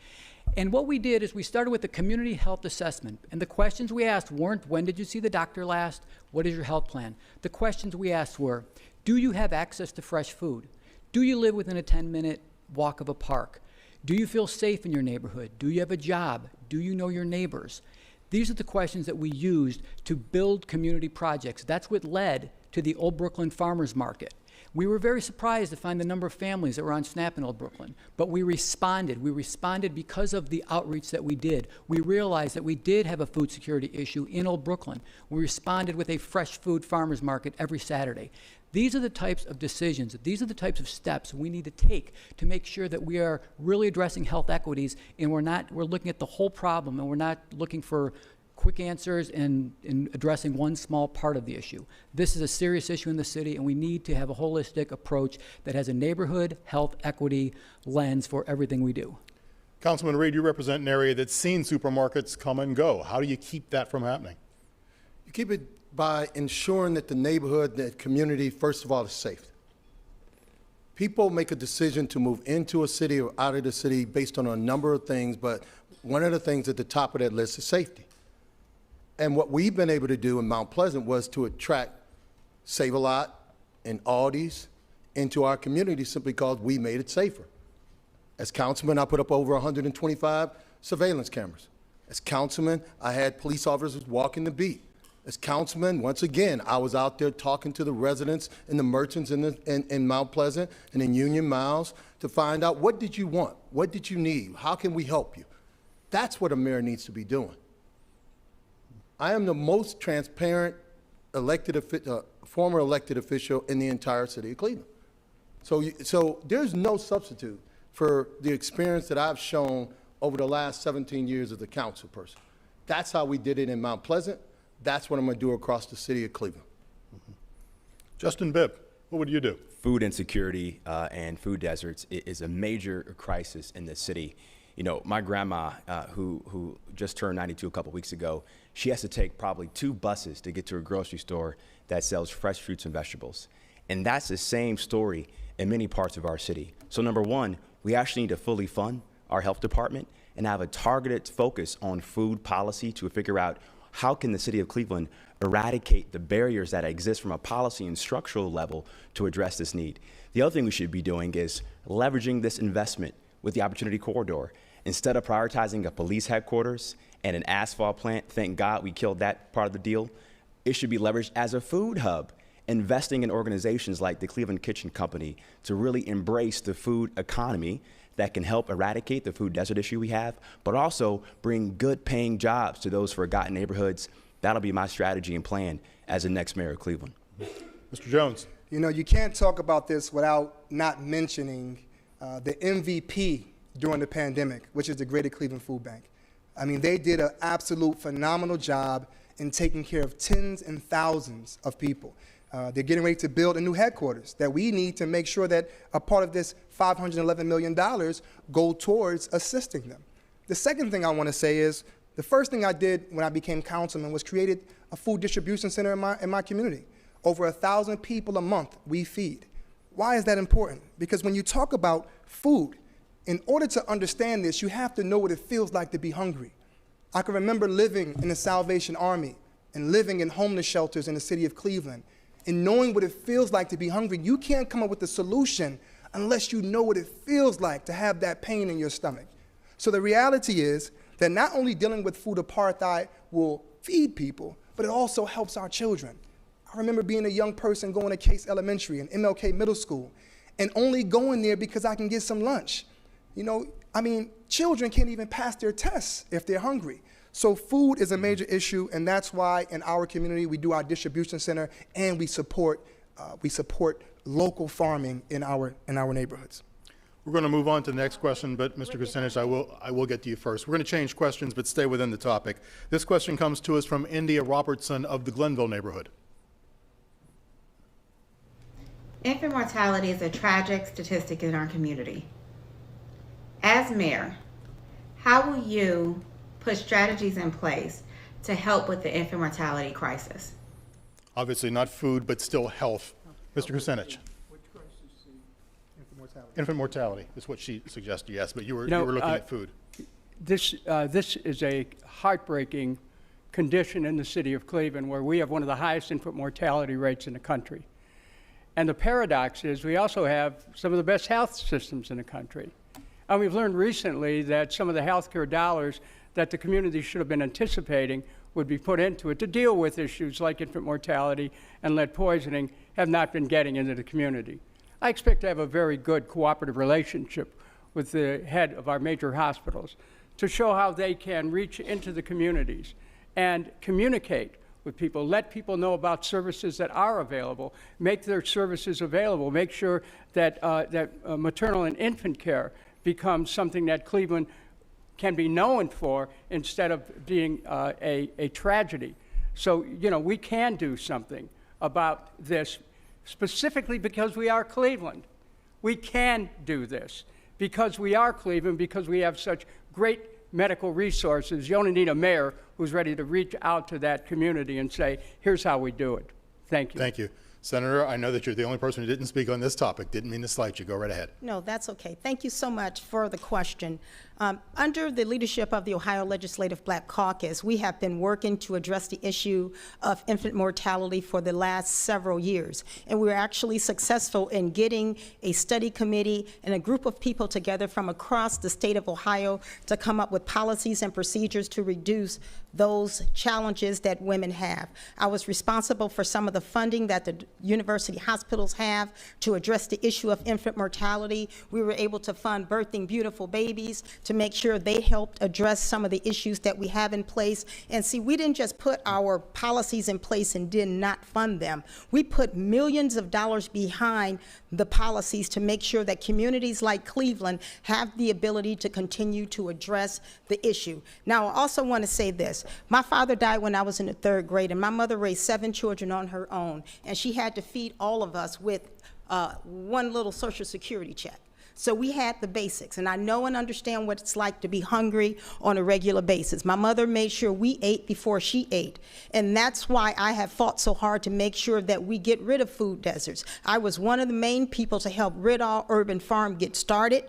And what we did is we started with a community health assessment. And the questions we asked weren't, when did you see the doctor last? What is your health plan? The questions we asked were, do you have access to fresh food? Do you live within a 10-minute walk of a park? Do you feel safe in your neighborhood? Do you have a job? Do you know your neighbors? These are the questions that we used to build community projects. That's what led to the Old Brooklyn Farmers Market. We were very surprised to find the number of families that were on SNAP in Old Brooklyn, but we responded. We responded because of the outreach that we did. We realized that we did have a food security issue in Old Brooklyn. We responded with a fresh food farmers market every Saturday. These are the types of decisions, these are the types of steps we need to take to make sure that we are really addressing health equities, and we're looking at the whole problem, and we're not looking for quick answers and addressing one small part of the issue. This is a serious issue in the city, and we need to have a holistic approach that has a neighborhood health equity lens for everything we do. Councilman Reed, you represent an area that's seen supermarkets come and go. How do you keep that from happening? You keep it by ensuring that the neighborhood, that community, first of all, is safe. People make a decision to move into a city or out of the city based on a number of things, but one of the things at the top of that list is safety. And what we've been able to do in Mount Pleasant was to attract Save-A-Lot and Aldi's into our community simply because we made it safer. As councilman, I put up over 125 surveillance cameras. As councilman, I had police officers walking the beat. As councilman, once again, I was out there talking to the residents and the merchants in Mount Pleasant and in Union Miles to find out, what did you want? What did you need? How can we help you? That's what a mayor needs to be doing. I am the most transparent former elected official in the entire city of Cleveland. So there's no substitute for the experience that I've shown over the last 17 years as a council person. That's how we did it in Mount Pleasant. That's what I'm going to do across the city of Cleveland. Justin Bibb, what would you do? Food insecurity and food deserts is a major crisis in the city. You know, my grandma, who just turned 92 a couple weeks ago, she has to take probably 2 buses to get to a grocery store that sells fresh fruits and vegetables. And that's the same story in many parts of our city. So number one, we actually need to fully fund our health department and have a targeted focus on food policy to figure out how can the city of Cleveland eradicate the barriers that exist from a policy and structural level to address this need. The other thing we should be doing is leveraging this investment with the Opportunity Corridor. Instead of prioritizing a police headquarters and an asphalt plant, thank God we killed that part of the deal, it should be leveraged as a food hub, investing in organizations like the Cleveland Kitchen Company to really embrace the food economy that can help eradicate the food desert issue we have, but also bring good paying jobs to those forgotten neighborhoods. That'll be my strategy and plan as the next mayor of Cleveland. Mr. Jones. You know, you can't talk about this without not mentioning the MVP during the pandemic, which is the Greater Cleveland Food Bank. I mean, they did an absolute phenomenal job in taking care of tens and thousands of people. They're getting ready to build a new headquarters that we need to make sure that a part of this $511 million go towards assisting them. The second thing I want to say is, the first thing I did when I became councilman was created a food distribution center in my community. Over 1,000 people a month we feed. Why is that important? Because when you talk about food, in order to understand this, you have to know what it feels like to be hungry. I can remember living in the Salvation Army and living in homeless shelters in the city of Cleveland and knowing what it feels like to be hungry. You can't come up with a solution unless you know what it feels like to have that pain in your stomach. So the reality is that not only dealing with food apartheid will feed people, but it also helps our children. I remember being a young person going to Case Elementary and MLK Middle School and only going there because I can get some lunch. You know, I mean, children can't even pass their tests if they're hungry. So food is a major issue, and that's why in our community we do our distribution center and we support local farming in our neighborhoods. We're going to move on to the next question, but Mr. Kucinich, I will get to you first. We're going to change questions, but stay within the topic. This question comes to us from India Robertson of the Glenville neighborhood. Infant mortality is a tragic statistic in our community. As mayor, how will you put strategies in place to help with the infant mortality crisis? Obviously not food, but still health. Mr. Kucinich. mortality. Infant mortality is what she suggested, yes, but you were looking at food. This is a heartbreaking condition in the city of Cleveland, where we have one of the highest infant mortality rates in the country. And the paradox is we also have some of the best health systems in the country. And we've learned recently that some of the healthcare dollars that the community should have been anticipating would be put into it to deal with issues like infant mortality and lead poisoning have not been getting into the community. I expect to have a very good cooperative relationship with the head of our major hospitals to show how they can reach into the communities and communicate with people, let people know about services that are available, make their services available, make sure that, maternal and infant care becomes something that Cleveland can be known for instead of being a tragedy. So, we can do something about this, specifically because we are Cleveland. We can do this because we are Cleveland, because we have such great medical resources. You only need a mayor who's ready to reach out to that community and say, here's how we do it. Thank you. Thank you. Senator, I know that you're the only person who didn't speak on this topic. Didn't mean to slight you. Go right ahead. No, that's okay. Thank you so much for the question. Under the leadership of the Ohio Legislative Black Caucus, we have been working to address the issue of infant mortality for the last several years. And we were actually successful in getting a study committee and a group of people together from across the state of Ohio to come up with policies and procedures to reduce those challenges that women have. I was responsible for some of the funding that the university hospitals have to address the issue of infant mortality. We were able to fund Birthing Beautiful Babies to make sure they helped address some of the issues that we have in place. And see, we didn't just put our policies in place and did not fund them. We put millions of dollars behind the policies to make sure that communities like Cleveland have the ability to continue to address the issue. Now, I also want to say this. My father died when I was in the 3rd grade, and my mother raised 7 children on her own, and she had to feed all of us with one little Social Security check. So we had the basics, and I know and understand what it's like to be hungry on a regular basis. My mother made sure we ate before she ate, and that's why I have fought so hard to make sure that we get rid of food deserts. I was one of the main people to help Ridall Urban Farm get started.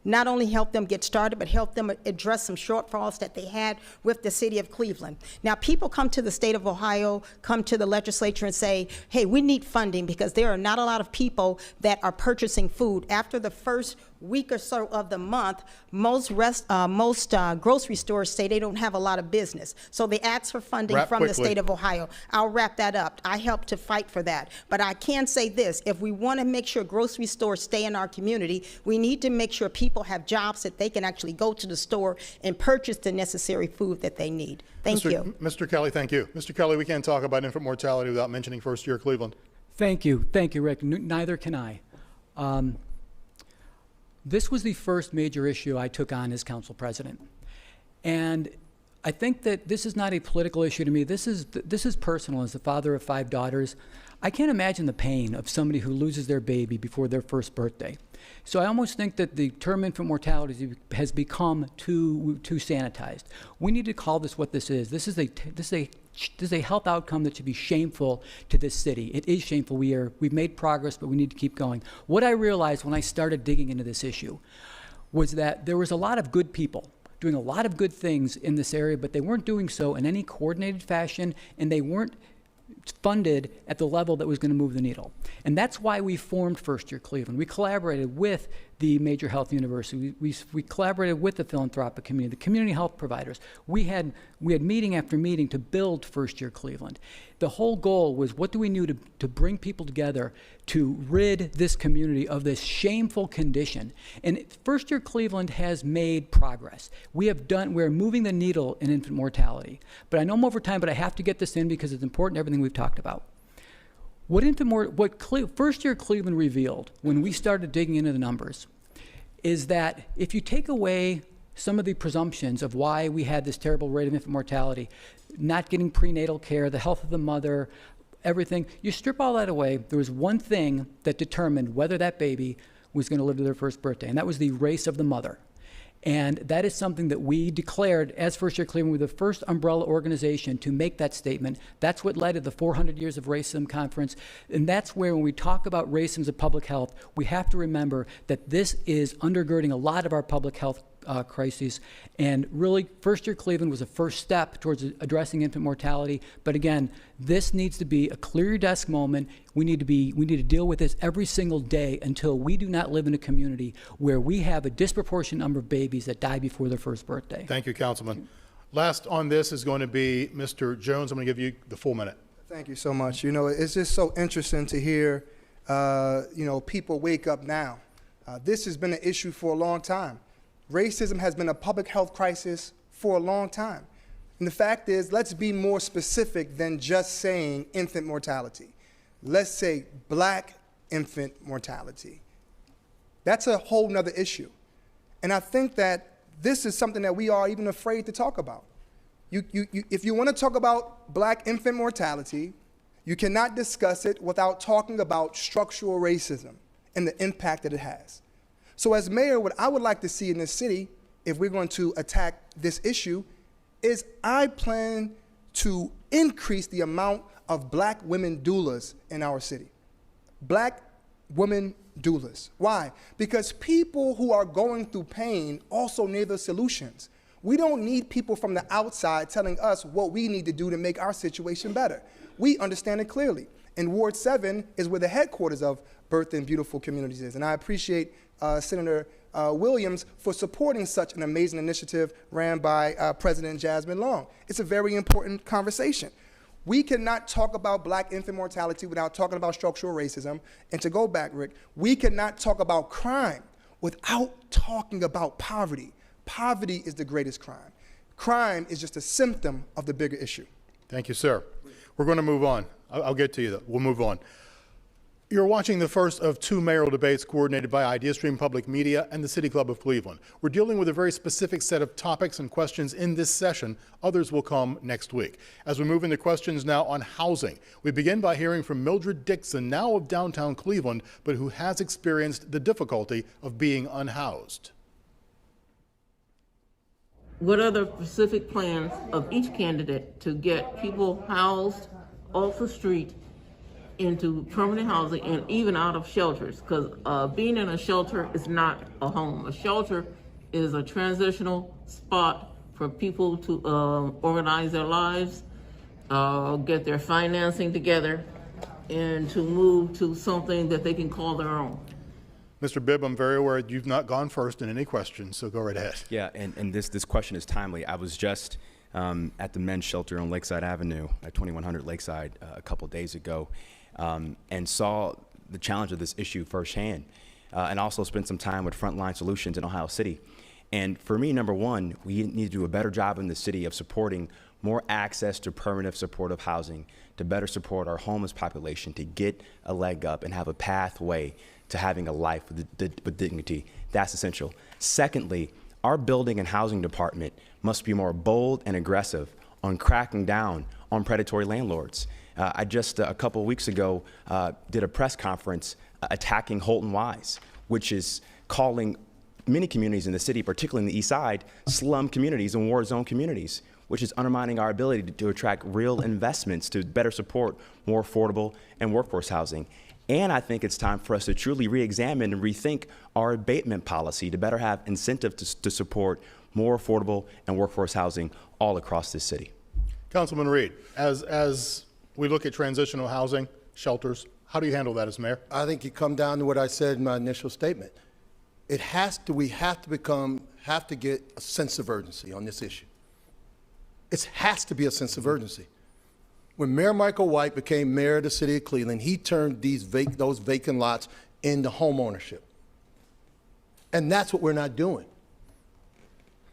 Not only help them get started, but help them address some shortfalls that they had with the city of Cleveland. Now, people come to the state of Ohio, come to the legislature and say, hey, we need funding because there are not a lot of people that are purchasing food. After the first week or so of the month, most grocery stores say they don't have a lot of business. So they ask for funding from the state of Ohio. I'll wrap that up. I helped to fight for that. But I can say this, if we want to make sure grocery stores stay in our community, we need to make sure people have jobs that they can actually go to the store and purchase the necessary food that they need. Thank you. Mr. Kelly, thank you. Mr. Kelly, we can't talk about infant mortality without mentioning First Year Cleveland. Thank you, Rick. Neither can I. This was the first major issue I took on as council president. And I think that this is not a political issue to me. This is personal. As the father of 5 daughters, I can't imagine the pain of somebody who loses their baby before their first birthday. So I almost think that the term infant mortality has become too sanitized. We need to call this what this is. This is a health outcome that should be shameful to this city. It is shameful. We've made progress, but we need to keep going. What I realized when I started digging into this issue was that there was a lot of good people doing a lot of good things in this area, but they weren't doing so in any coordinated fashion, and they weren't funded at the level that was going to move the needle. And that's why we formed First Year Cleveland. We collaborated with the major health university. We collaborated with the philanthropic community, the community health providers. We had meeting after meeting to build First Year Cleveland. The whole goal was, what do we do to bring people together to rid this community of this shameful condition? And First Year Cleveland has made progress. We're moving the needle in infant mortality. But I know I'm over time, but I have to get this in because it's important to everything we've talked about. What First Year Cleveland revealed when we started digging into the numbers is that if you take away some of the presumptions of why we had this terrible rate of infant mortality, not getting prenatal care, the health of the mother, everything, you strip all that away, there was one thing that determined whether that baby was going to live to their first birthday, and that was the race of the mother. And that is something that we declared as First Year Cleveland. We're the first umbrella organization to make that statement. That's what led to the 400 Years of Racism Conference. And that's where, when we talk about racism as public health, we have to remember that this is undergirding a lot of our public health crises. And really, First Year Cleveland was a first step towards addressing infant mortality. But again, this needs to be a clear your desk moment. We need to deal with this every single day until we do not live in a community where we have a disproportionate number of babies that die before their first birthday. Thank you, Councilman. Last on this is going to be Mr. Jones. I'm going to give you the full minute. Thank you so much. You know, it's just so interesting to hear, people wake up now. This has been an issue for a long time. Racism has been a public health crisis for a long time. And the fact is, let's be more specific than just saying infant mortality. Let's say black infant mortality. That's a whole nother issue. And I think that this is something that we are even afraid to talk about. If you want to talk about black infant mortality, you cannot discuss it without talking about structural racism and the impact that it has. So as mayor, what I would like to see in this city, if we're going to attack this issue, is I plan to increase the amount of black women doulas in our city. Black women doulas. Why? Because people who are going through pain also need the solutions. We don't need people from the outside telling us what we need to do to make our situation better. We understand it clearly. And Ward 7 is where the headquarters of Birth and Beautiful Communities is. And I appreciate Senator Williams for supporting such an amazing initiative ran by President Jasmine Long. It's a very important conversation. We cannot talk about black infant mortality without talking about structural racism. And to go back, Rick, we cannot talk about crime without talking about poverty. Poverty is the greatest crime. Crime is just a symptom of the bigger issue. Thank you, sir. We're going to move on. I'll get to you, though. We'll move on. You're watching the first of two mayoral debates coordinated by Ideastream Public Media and the City Club of Cleveland. We're dealing with a very specific set of topics and questions in this session. Others will come next week. As we move into questions now on housing, we begin by hearing from Mildred Dixon, now of downtown Cleveland, but who has experienced the difficulty of being unhoused. What are the specific plans of each candidate to get people housed off the street into permanent housing and even out of shelters? Because being in a shelter is not a home. A shelter is a transitional spot for people to organize their lives, get their financing together, and to move to something that they can call their own. Mr. Bibb, I'm very aware you've not gone first in any questions, so go right ahead. Yeah, and this question is timely. I was just at the men's shelter on Lakeside Avenue at 2100 Lakeside a couple days ago, and saw the challenge of this issue firsthand, and also spent some time with Frontline Solutions in Ohio City. And for me, number one, we need to do a better job in the city of supporting more access to permanent supportive housing, to better support our homeless population, to get a leg up and have a pathway to having a life with dignity. That's essential. Secondly, our building and housing department must be more bold and aggressive on cracking down on predatory landlords. I just, a couple of weeks ago, did a press conference attacking Holton Wise, which is calling many communities in the city, particularly in the east side, slum communities and war zone communities, which is undermining our ability to attract real investments to better support more affordable and workforce housing. And I think it's time for us to truly re-examine and rethink our abatement policy to better have incentive to support more affordable and workforce housing all across this city. Councilman Reed, as we look at transitional housing, shelters, how do you handle that as mayor? I think you come down to what I said in my initial statement. We have to get a sense of urgency on this issue. It has to be a sense of urgency. When Mayor Michael White became mayor of the city of Cleveland, he turned those vacant lots into home ownership. And that's what we're not doing.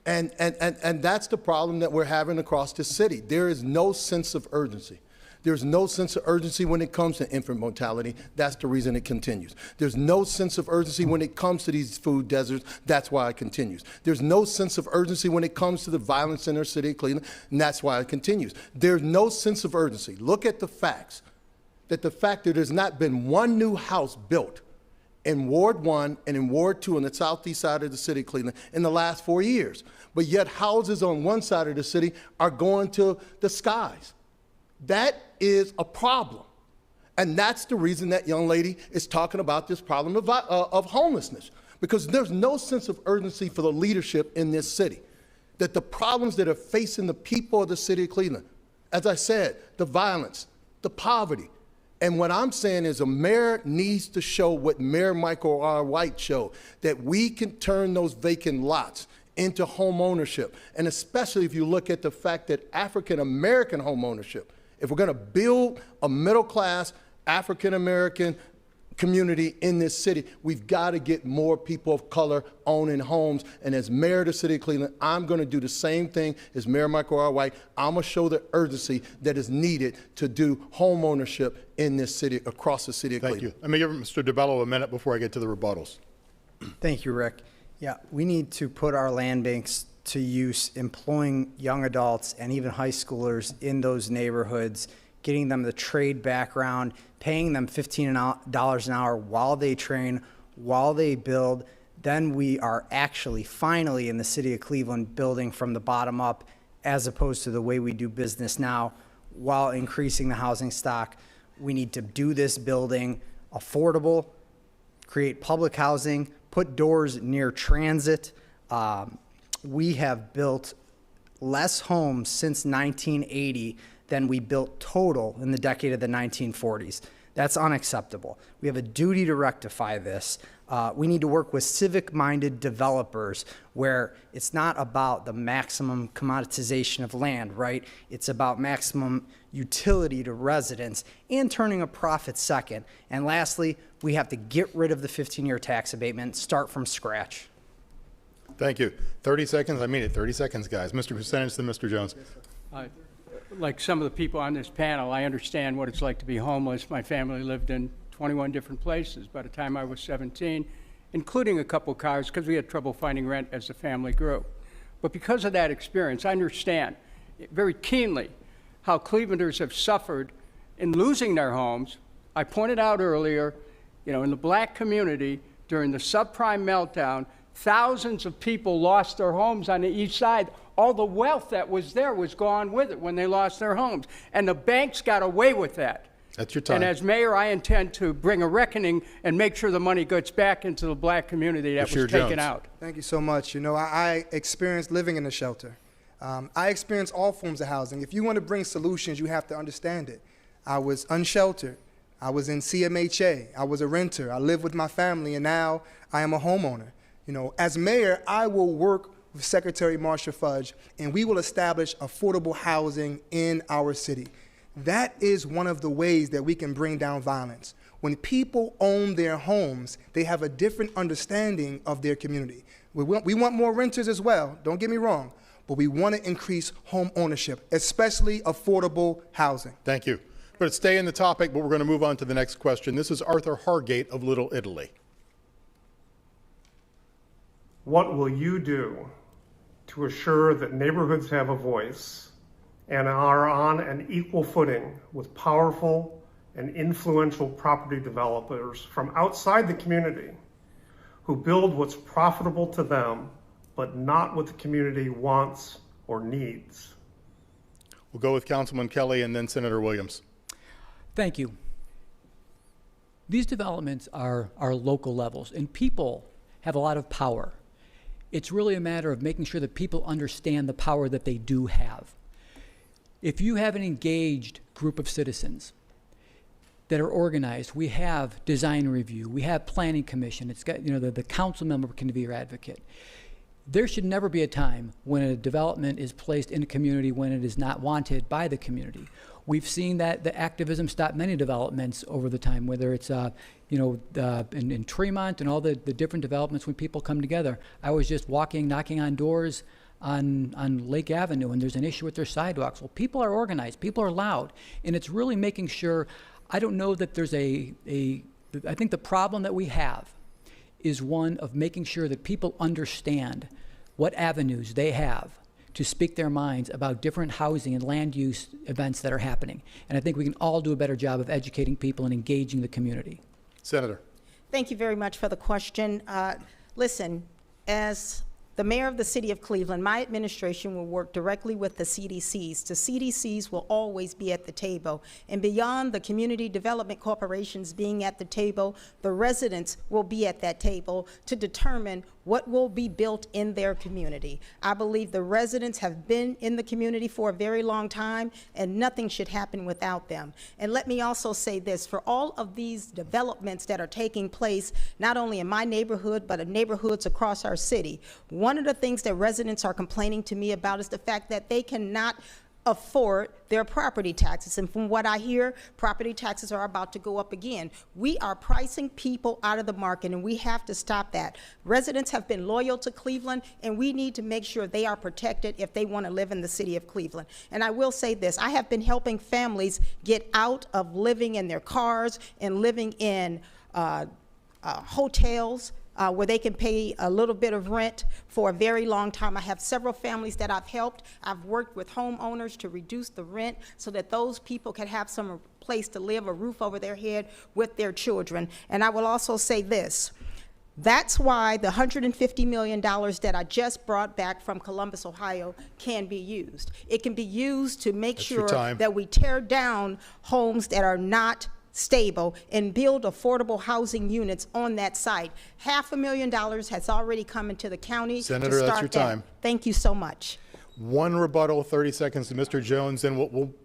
And that's the problem that we're having across the city. There is no sense of urgency. There's no sense of urgency when it comes to infant mortality. That's the reason it continues. There's no sense of urgency when it comes to these food deserts. That's why it continues. There's no sense of urgency when it comes to the violence in our city of Cleveland, and that's why it continues. There's no sense of urgency. Look at the facts. The fact that there's not been one new house built in Ward 1 and in Ward 2 on the southeast side of the city of Cleveland in the last 4 years. But yet houses on one side of the city are going to the skies. That is a problem. And that's the reason that young lady is talking about this problem of homelessness, because there's no sense of urgency for the leadership in this city, that the problems that are facing the people of the city of Cleveland, as I said, the violence, the poverty. And what I'm saying is a mayor needs to show what Mayor Michael R. White showed, that we can turn those vacant lots into home ownership. And especially if you look at the fact that African-American home ownership, if we're gonna build a middle-class African-American community in this city, we've got to get more people of color owning homes. And as mayor of the city of Cleveland, I'm going to do the same thing as Mayor Michael R. White. I'm going to show the urgency that is needed to do home ownership in this city, across the city of Cleveland. Thank you. Let me give Mr. DeBello a minute before I get to the rebuttals. Thank you, Rick. Yeah, we need to put our land banks to use, employing young adults and even high schoolers in those neighborhoods, getting them the trade background, paying them $15 an hour while they train, while they build. Then we are actually finally in the city of Cleveland building from the bottom up, as opposed to the way we do business now, while increasing the housing stock. We need to do this building affordable, create public housing, put doors near transit. We have built less homes since 1980 than we built total in the decade of the 1940s. That's unacceptable. We have a duty to rectify this. We need to work with civic-minded developers where it's not about the maximum commoditization of land, right? It's about maximum utility to residents and turning a profit second. And lastly, we have to get rid of the 15-year tax abatement, start from scratch. Thank you. 30 seconds, I mean it, 30 seconds, guys. Mr. Kucinich, then Mr. Jones. Like some of the people on this panel, I understand what it's like to be homeless. My family lived in 21 different places by the time I was 17, including a couple cars, because we had trouble finding rent as the family grew. But because of that experience, I understand very keenly how Clevelanders have suffered in losing their homes. I pointed out earlier, in the black community during the subprime meltdown, thousands of people lost their homes on the east side. All the wealth that was there was gone with it when they lost their homes. And the banks got away with that. That's your time. And as mayor, I intend to bring a reckoning and make sure the money gets back into the black community that was taken out. Thank you so much. I experienced living in a shelter. I experienced all forms of housing. If you want to bring solutions, you have to understand it. I was unsheltered. I was in CMHA. I was a renter. I lived with my family, and now I am a homeowner. As mayor, I will work with Secretary Marsha Fudge, and we will establish affordable housing in our city. That is one of the ways that we can bring down violence. When people own their homes, they have a different understanding of their community. We want more renters as well, don't get me wrong, but we want to increase home ownership, especially affordable housing. Thank you. We're going to stay in the topic, but we're going to move on to the next question. This is Arthur Hargate of Little Italy. What will you do to assure that neighborhoods have a voice and are on an equal footing with powerful and influential property developers from outside the community who build what's profitable to them, but not what the community wants or needs? We'll go with Councilman Kelly and then Senator Williams. Thank you. These developments are local levels, and people have a lot of power. It's really a matter of making sure that people understand the power that they do have. If you have an engaged group of citizens that are organized, we have design review, we have planning commission, it's got, the council member can be your advocate. There should never be a time when a development is placed in a community when it is not wanted by the community. We've seen that the activism stop many developments over the time, whether it's in Tremont and all the different developments when people come together. I was just knocking on doors on Lake Avenue, and there's an issue with their sidewalks. Well, people are organized, people are loud, and it's really making sure. I don't know that there's I think the problem that we have is one of making sure that people understand what avenues they have to speak their minds about different housing and land use events that are happening. And I think we can all do a better job of educating people and engaging the community. Senator. Thank you very much for the question. Listen, as the mayor of the city of Cleveland, my administration will work directly with the CDCs. The CDCs will always be at the table. And beyond the community development corporations being at the table, the residents will be at that table to determine what will be built in their community. I believe the residents have been in the community for a very long time, and nothing should happen without them. And let me also say this, for all of these developments that are taking place, not only in my neighborhood, but in neighborhoods across our city, one of the things that residents are complaining to me about is the fact that they cannot afford their property taxes. And from what I hear, property taxes are about to go up again. We are pricing people out of the market, and we have to stop that. Residents have been loyal to Cleveland, and we need to make sure they are protected if they want to live in the city of Cleveland. And I will say this, I have been helping families get out of living in their cars and living in hotels, where they can pay a little bit of rent for a very long time. I have several families that I've helped. I've worked with homeowners to reduce the rent so that those people can have some place to live, a roof over their head with their children. And I will also say this, that's why the $150 million that I just brought back from Columbus, Ohio can be used. It can be used to make sure that we tear down homes that are not stable and build affordable housing units on that site. $500,000 has already come into the county. Senator, to start that's your time. Thank you so much. One rebuttal, 30 seconds to Mr. Jones, then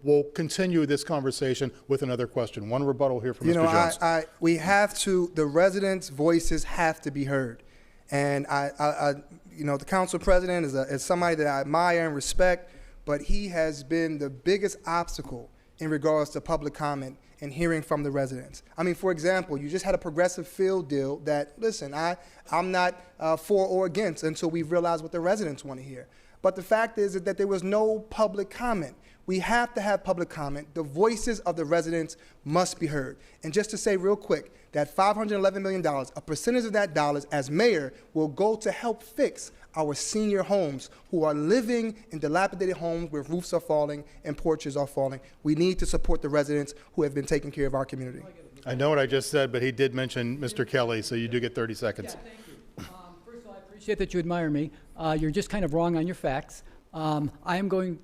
we'll continue this conversation with another question. One rebuttal here from Mr. Jones. We have to, the residents' voices have to be heard. And the council president is somebody that I admire and respect, but he has been the biggest obstacle in regards to public comment and hearing from the residents. I mean, for example, you just had a progressive field deal that, listen, I'm not for or against until we realize what the residents want to hear. But the fact is that there was no public comment. We have to have public comment. The voices of the residents must be heard. And just to say real quick, that $511 million, a percentage of that dollars as mayor will go to help fix our senior homes who are living in dilapidated homes where roofs are falling and porches are falling. We need to support the residents who have been taking care of our community. I know what I just said, but he did mention Mr. Kelly, so you do get 30 seconds. Yeah, thank you. First of all, I appreciate that you admire me. You're just kind of wrong on your facts. I am going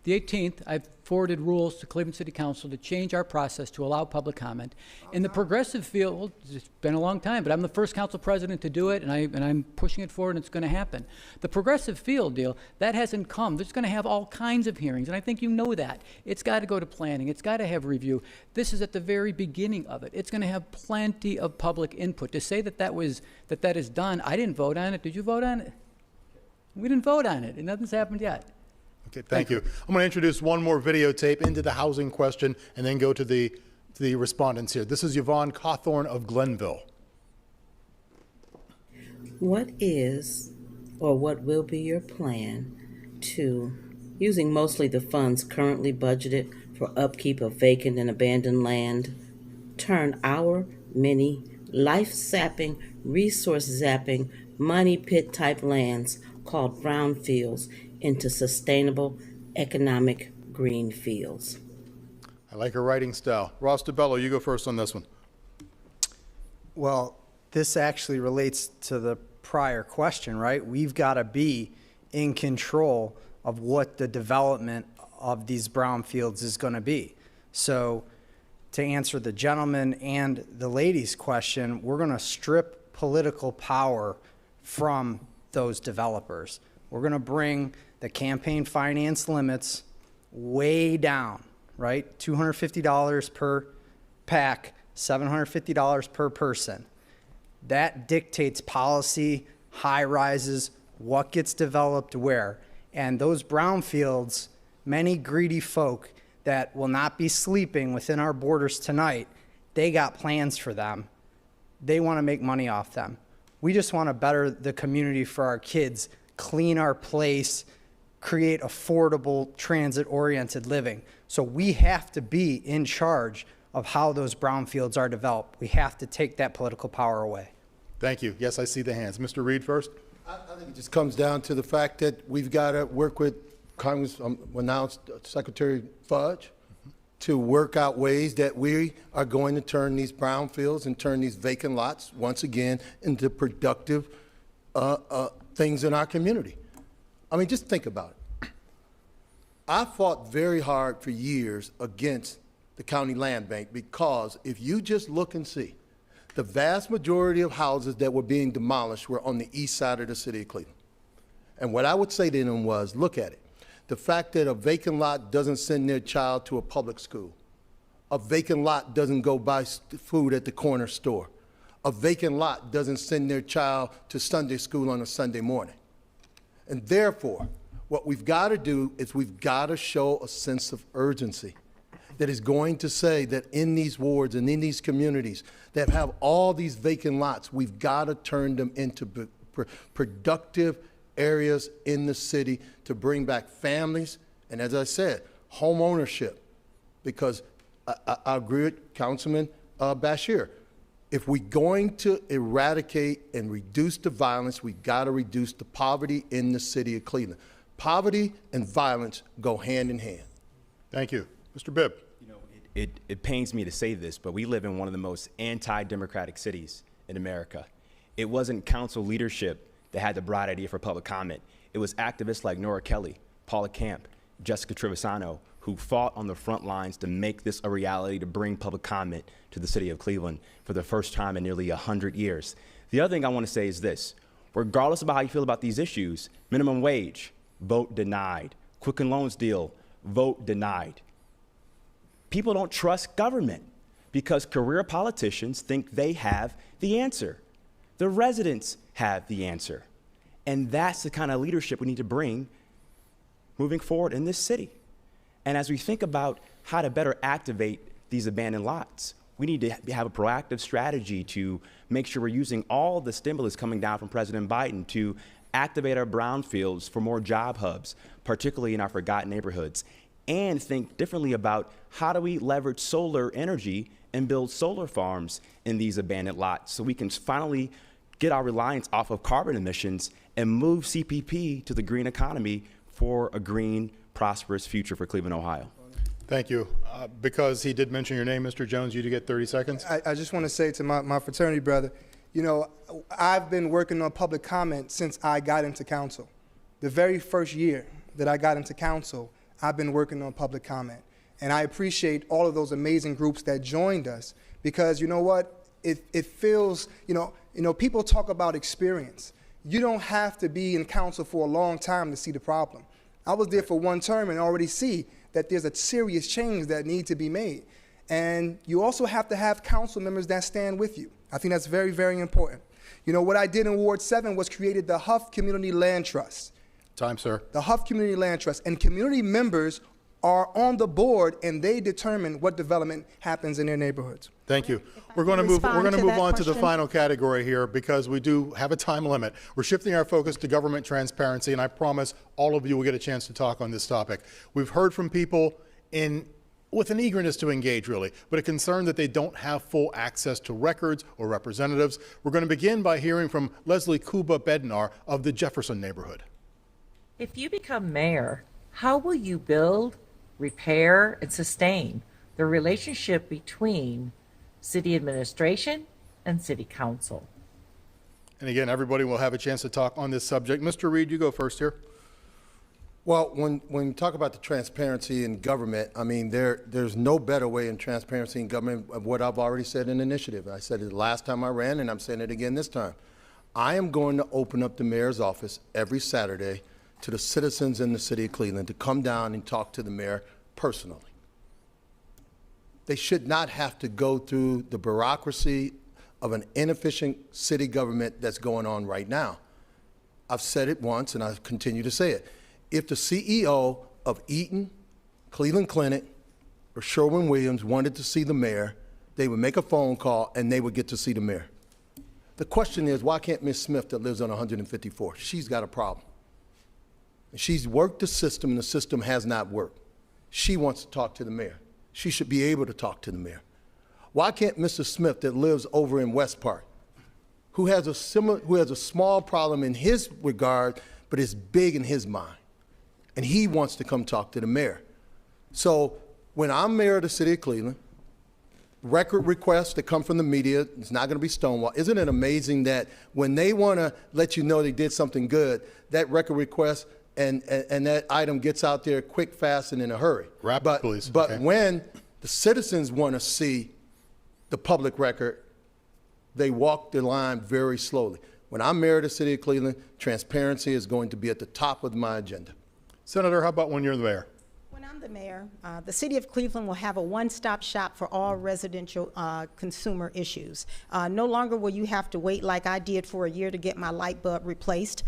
the 18th, I've forwarded rules to Cleveland City Council to change our process to allow public comment. In the progressive field, it's been a long time, but I'm the first council president to do it, and I'm pushing it forward, and it's going to happen. The progressive field deal, that hasn't come. There's going to have all kinds of hearings, and I think you know that. It's got to go to planning. It's got to have review. This is at the very beginning of it. It's going to have plenty of public input. To say that that is done, I didn't vote on it. Did you vote on it? We didn't vote on it, and nothing's happened yet. Okay, thank you. I'm going to introduce one more videotape into the housing question and then go to the respondents here. This is Yvonne Cawthorn of Glenville. What is or what will be your plan to, using mostly the funds currently budgeted for upkeep of vacant and abandoned land, turn our many life-sapping, resource-zapping, money pit-type lands called brownfields into sustainable economic green fields? I like her writing style. Ross DeBello, you go first on this one. Well, this actually relates to the prior question, right? We've got to be in control of what the development of these brownfields is going to be. So to answer the gentleman and the lady's question, we're going to strip political power from those developers. We're going to bring the campaign finance limits way down, right? $250 per pack, $750 per person. That dictates policy, high rises, what gets developed where. And those brownfields, many greedy folk that will not be sleeping within our borders tonight, they got plans for them. They want to make money off them. We just want to better the community for our kids, clean our place, create affordable transit-oriented living. So we have to be in charge of how those brownfields are developed. We have to take that political power away. Thank you. Yes, I see the hands. Mr. Reed first. I think it just comes down to the fact that we've got to work with Congress, announced Secretary Fudge, to work out ways that we are going to turn these brownfields and turn these vacant lots once again into productive things in our community. I mean, just think about it. I fought very hard for years against the county land bank because if you just look and see, the vast majority of houses that were being demolished were on the east side of the city of Cleveland. And what I would say to them was, look at it. The fact that a vacant lot doesn't send their child to a public school. A vacant lot doesn't go buy food at the corner store. A vacant lot doesn't send their child to Sunday school on a Sunday morning. And therefore, what we've got to do is we've got to show a sense of urgency that is going to say that in these wards and in these communities that have all these vacant lots, we've got to turn them into productive areas in the city to bring back families and, as I said, home ownership. Because I agree with Councilman Bashir. If we're going to eradicate and reduce the violence, we've got to reduce the poverty in the city of Cleveland. Poverty and violence go hand in hand. Thank you. Mr. Bibb. You know, it pains me to say this, but we live in one of the most anti-democratic cities in America. It wasn't council leadership that had the bright idea for public comment. It was activists like Nora Kelly, Paula Camp, Jessica Trevisano, who fought on the front lines to make this a reality, to bring public comment to the city of Cleveland for the first time in nearly 100 years. The other thing I want to say is this: regardless of how you feel about these issues, minimum wage, vote denied. Quicken Loans deal, vote denied. People don't trust government because career politicians think they have the answer. The residents have the answer. And that's the kind of leadership we need to bring moving forward in this city. And as we think about how to better activate these abandoned lots, we need to have a proactive strategy to make sure we're using all the stimulus coming down from President Biden to activate our brownfields for more job hubs, particularly in our forgotten neighborhoods, and think differently about how do we leverage solar energy and build solar farms in these abandoned lots so we can finally get our reliance off of carbon emissions and move CPP to the green economy for a green, prosperous future for Cleveland, Ohio. Thank you. Because he did mention your name, Mr. Jones, you do get 30 seconds. I just want to say to my fraternity brother, you know, I've been working on public comment since I got into council. The very first year that I got into council, I've been working on public comment. And I appreciate all of those amazing groups that joined us because, you know what, it feels, you know, people talk about experience. You don't have to be in council for a long time to see the problem. I was there for one term and already see that there's a serious change that needs to be made. And you also have to have council members that stand with you. I think that's very, very important. You know, what I did in Ward 7 was created the Huff Community Land Trust. Time, sir. The Huff Community Land Trust. And community members are on the board and they determine what development happens in their neighborhoods. Thank you. We're going to move on to the final category here because we do have a time limit. We're shifting our focus to government transparency, and I promise all of you will get a chance to talk on this topic. We've heard from people with an eagerness to engage, really, but a concern that they don't have full access to records or representatives. We're going to begin by hearing from Leslie Kuba Bednar of the Jefferson neighborhood. If you become mayor, how will you build, repair, and sustain the relationship between city administration and city council? And again, everybody will have a chance to talk on this subject. Mr. Reed, you go first here. Well, when you talk about the transparency in government, I mean, there's no better way in transparency in government of what I've already said in the initiative. I said it the last time I ran, and I'm saying it again this time. I am going to open up the mayor's office every Saturday to the citizens in the city of Cleveland to come down and talk to the mayor personally. They should not have to go through the bureaucracy of an inefficient city government that's going on right now. I've said it once and I continue to say it. If the CEO of Eaton, Cleveland Clinic, or Sherwin-Williams wanted to see the mayor, they would make a phone call and they would get to see the mayor. The question is, why can't Ms. Smith that lives on 154th? She's got a problem. She's worked the system and the system has not worked. She wants to talk to the mayor. She should be able to talk to the mayor. Why can't Mr. Smith that lives over in West Park, who has a small problem in his regard, but it's big in his mind, and he wants to come talk to the mayor? So when I'm mayor of the city of Cleveland, record requests that come from the media, it's not going to be stonewall. Isn't it amazing that when they want to let you know they did something good, that record request and that item gets out there quick, fast, and in a hurry? Please. But Okay. when the citizens want to see the public record, they walk the line very slowly. When I'm mayor of the city of Cleveland, transparency is going to be at the top of my agenda. Senator, how about when you're the mayor? When I'm the mayor, the city of Cleveland will have a one-stop shop for all residential consumer issues. No longer will you have to wait like I did for a year to get my light bulb replaced.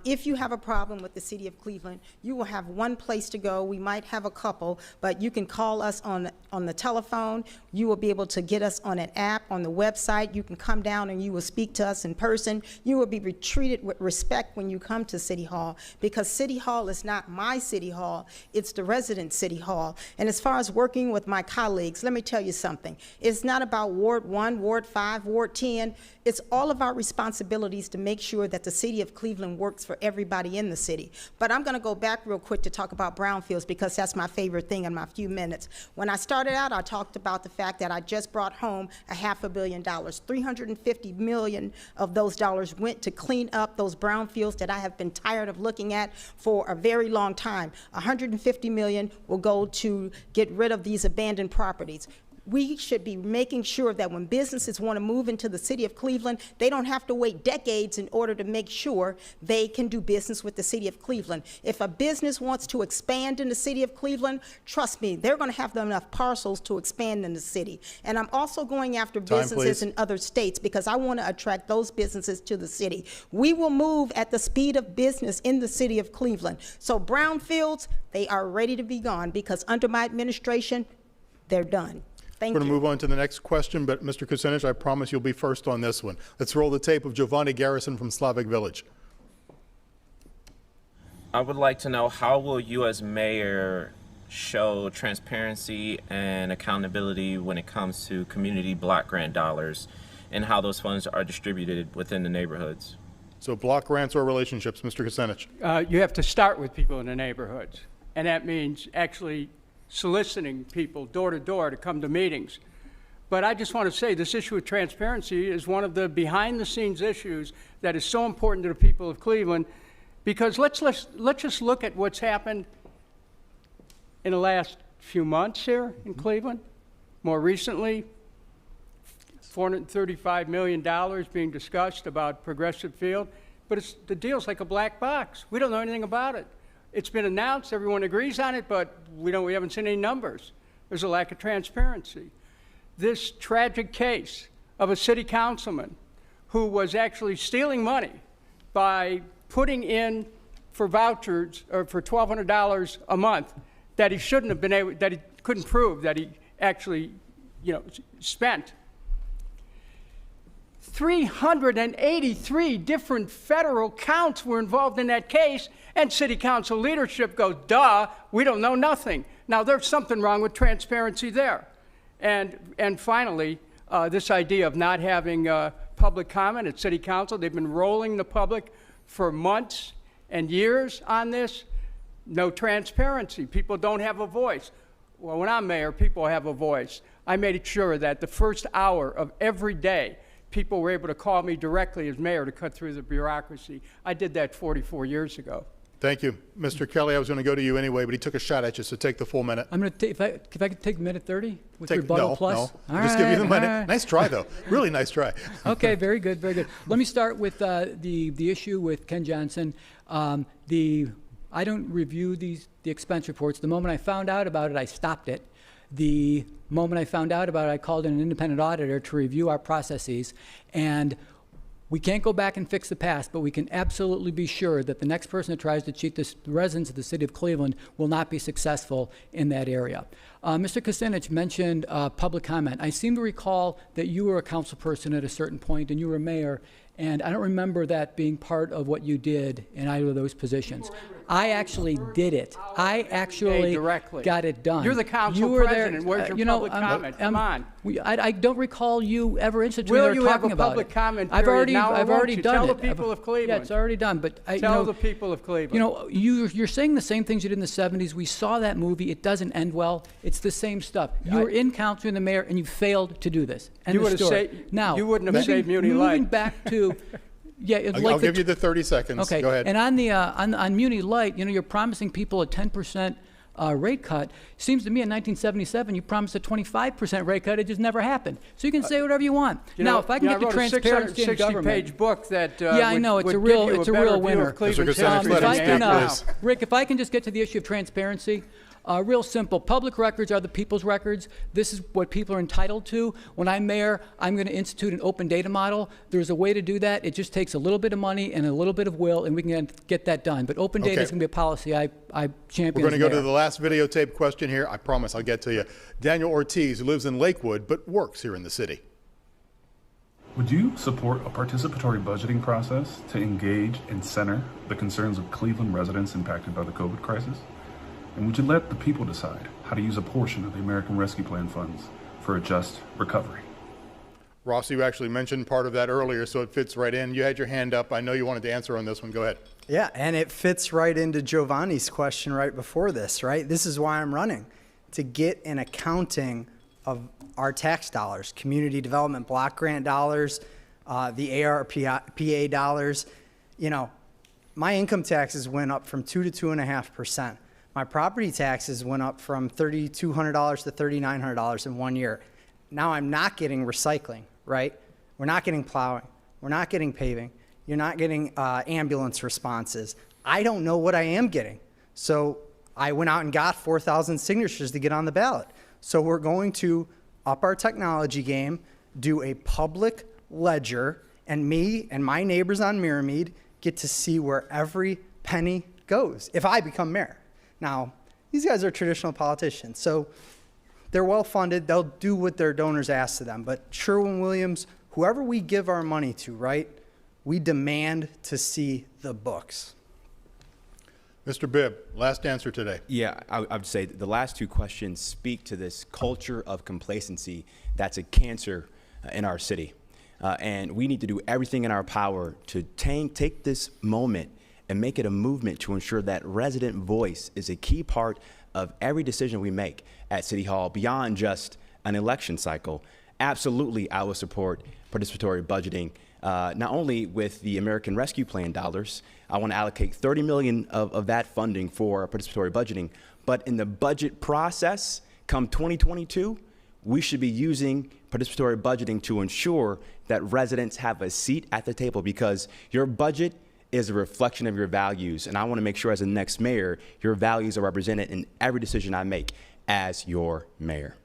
If you have a problem with the city of Cleveland, you will have one place to go. We might have a couple, but you can call us on the telephone. You will be able to get us on an app, on the website. You can come down and you will speak to us in person. You will be treated with respect when you come to City Hall, because City Hall is not my City Hall, it's the resident City Hall. And as far as working with my colleagues, let me tell you something. It's not about Ward 1, Ward 5, Ward 10. It's all of our responsibilities to make sure that the city of Cleveland works for everybody in the city. But I'm going to go back real quick to talk about Brownfields, because that's my favorite thing in my few minutes. When I started out, I talked about the fact that I just brought home $500 million. $350 million of those dollars went to clean up those brownfields that I have been tired of looking at for a very long time. $150 million will go to get rid of these abandoned properties. We should be making sure that when businesses want to move into the city of Cleveland, they don't have to wait decades in order to make sure they can do business with the city of Cleveland. If a business wants to expand in the city of Cleveland, trust me, they're going to have enough parcels to expand in the city. And I'm also going after businesses in other states, because I want to attract those businesses to the city. We will move at the speed of business in the city of Cleveland. So brownfields, they are ready to be gone, because under my administration, they're done. We're going to move on to the next question, but Mr. Kucinich, I promise you'll be first on this one. Let's roll the tape of Giovanni Garrison from Slavic Village. I would like to know, how will you as mayor show transparency and accountability when it comes to community block grant dollars and how those funds are distributed within the neighborhoods? So block grants or relationships, Mr. Kucinich? You have to start with people in the neighborhoods, and that means actually soliciting people door to door to come to meetings. But I just want to say this issue of transparency is one of the behind the scenes issues that is so important to the people of Cleveland, because let's just look at what's happened in the last few months here in Cleveland. More recently, $435 million being discussed about Progressive Field, but the deal's like a black box. We don't know anything about it. It's been announced, everyone agrees on it, but we haven't seen any numbers. There's a lack of transparency. This tragic case of a city councilman who was actually stealing money by putting in for vouchers or for $1,200 a month that he shouldn't have been able, that he couldn't prove that he actually, spent. 383 different federal counts were involved in that case, and city council leadership goes, duh, we don't know nothing. Now, there's something wrong with transparency there. And finally, this idea of not having public comment at city council. They've been rolling the public for months and years on this. No transparency. People don't have a voice. Well, when I'm mayor, people have a voice. I made sure that the first hour of every day, people were able to call me directly as mayor to cut through the bureaucracy. I did that 44 years ago. Thank you. Mr. Kelly, I was going to go to you anyway, but he took a shot at you, so take the full minute. I'm going to take, if I could take a minute 30 with rebuttal plus. No, just give you the minute. Right. Nice try, though. Really nice try. Okay, very good, very good. Let me start with the issue with Ken Johnson. I don't review the expense reports. The moment I found out about it, I stopped it. The moment I found out about it, I called in an independent auditor to review our processes. And we can't go back and fix the past, but we can absolutely be sure that the next person that tries to cheat the residents of the city of Cleveland will not be successful in that area. Mr. Kucinich mentioned public comment. I seem to recall that you were a council person at a certain point and you were mayor, and I don't remember that being part of what you did in either of those positions. I actually did it. I actually got it done. You're the council president. Where's your public comment? Come on. I don't recall you ever instituting or talking about it. Will you have a public comment I've period? I've already done Tell it. the people of Cleveland. Yeah, it's already done. But tell the people of Cleveland. You're saying the same things you did in the 70s. We saw that movie. It doesn't end well. It It's the same stuff. You were in council and the mayor, and you failed to do this. End You of would have story. saved. Now, You wouldn't have saved Muni Light. Moving back to, yeah, it's I'll like give you the 30 seconds. Okay. Go ahead. And on the on Muni Light, you're promising people a 10% rate cut. Seems to me in 1977 you promised a 25% rate cut. It just never happened. So you can say whatever you want. Now, if I can get to transparency in government, page book that yeah, I know it's a real winner. Rick, if I can just get to the issue of transparency. Real simple. Public records are the people's records. This is what people are entitled to. When I'm mayor, I'm going to institute an open data model. There's a way to do that. It just takes a little bit of money and a little bit of will, and we can get that done. But open data is going to be a policy I champion. We're going to go to the last videotape question here. I promise I'll get to you. Daniel Ortiz, who lives in Lakewood but works here in the city. Would you support a participatory budgeting process to engage and center the concerns of Cleveland residents impacted by the COVID crisis? And would you let the people decide how to use a portion of the American Rescue Plan funds for a just recovery? Ross, you actually mentioned part of that earlier, so it fits right in. You had your hand up. I know you wanted to answer on this one. Go ahead. Yeah, and it fits right into Giovanni's question right before this, right? This is why I'm running, to get an accounting of our tax dollars, community development block grant dollars, the ARPA dollars. My income taxes went up from 2 to 2.5%. My property taxes went up from $3,200 to $3,900 in 1 year. Now I'm not getting recycling, right? We're not getting plowing. We're not getting paving. You're not getting ambulance responses. I don't know what I am getting. So I went out and got 4,000 signatures to get on the ballot. So we're going to up our technology game, do a public ledger, and me and my neighbors on Mirrormead get to see where every penny goes if I become mayor. Now, these guys are traditional politicians, so they're well-funded. They'll do what their donors ask of them. But Sherwin-Williams, whoever we give our money to, right, we demand to see the books. Mr. Bibb, last answer today. Yeah, I would say the last two questions speak to this culture of complacency that's a cancer in our city. And we need to do everything in our power to take this moment and make it a movement to ensure that resident voice is a key part of every decision we make at City Hall beyond just an election cycle. Absolutely, I will support participatory budgeting, not only with the American Rescue Plan dollars. I want to allocate $30 million of that funding for participatory budgeting, but in the budget process, come 2022, we should be using participatory budgeting to ensure that residents have a seat at the table, because your budget is a reflection of your values. And I want to make sure as the next mayor, your values are represented in every decision I make as your mayor.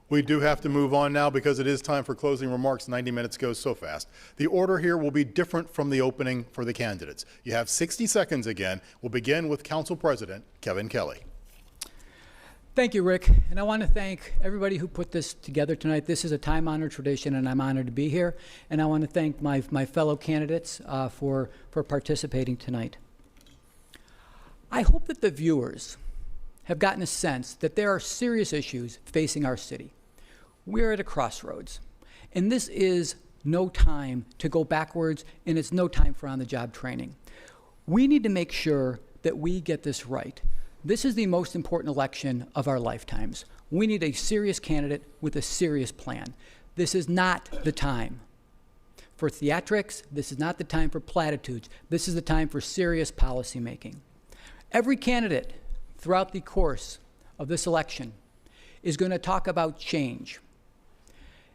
We do have to move on now because it is time for closing remarks. 90 minutes goes so fast. The order here will be different from the opening for the candidates. You have 60 seconds again. We'll begin with Council President Kevin Kelly. Thank you, Rick. And I want to thank everybody who put this together tonight. This is a time-honored tradition, and I'm honored to be here. And I want to thank my fellow candidates for participating tonight. I hope that the viewers have gotten a sense that there are serious issues facing our city. We're at a crossroads, and this is no time to go backwards, and it's no time for on-the-job training. We need to make sure that we get this right. This is the most important election of our lifetimes. We need a serious candidate with a serious plan. This is not the time for theatrics. This is not the time for platitudes. This is the time for serious policy making. Every candidate throughout the course of this election is going to talk about change.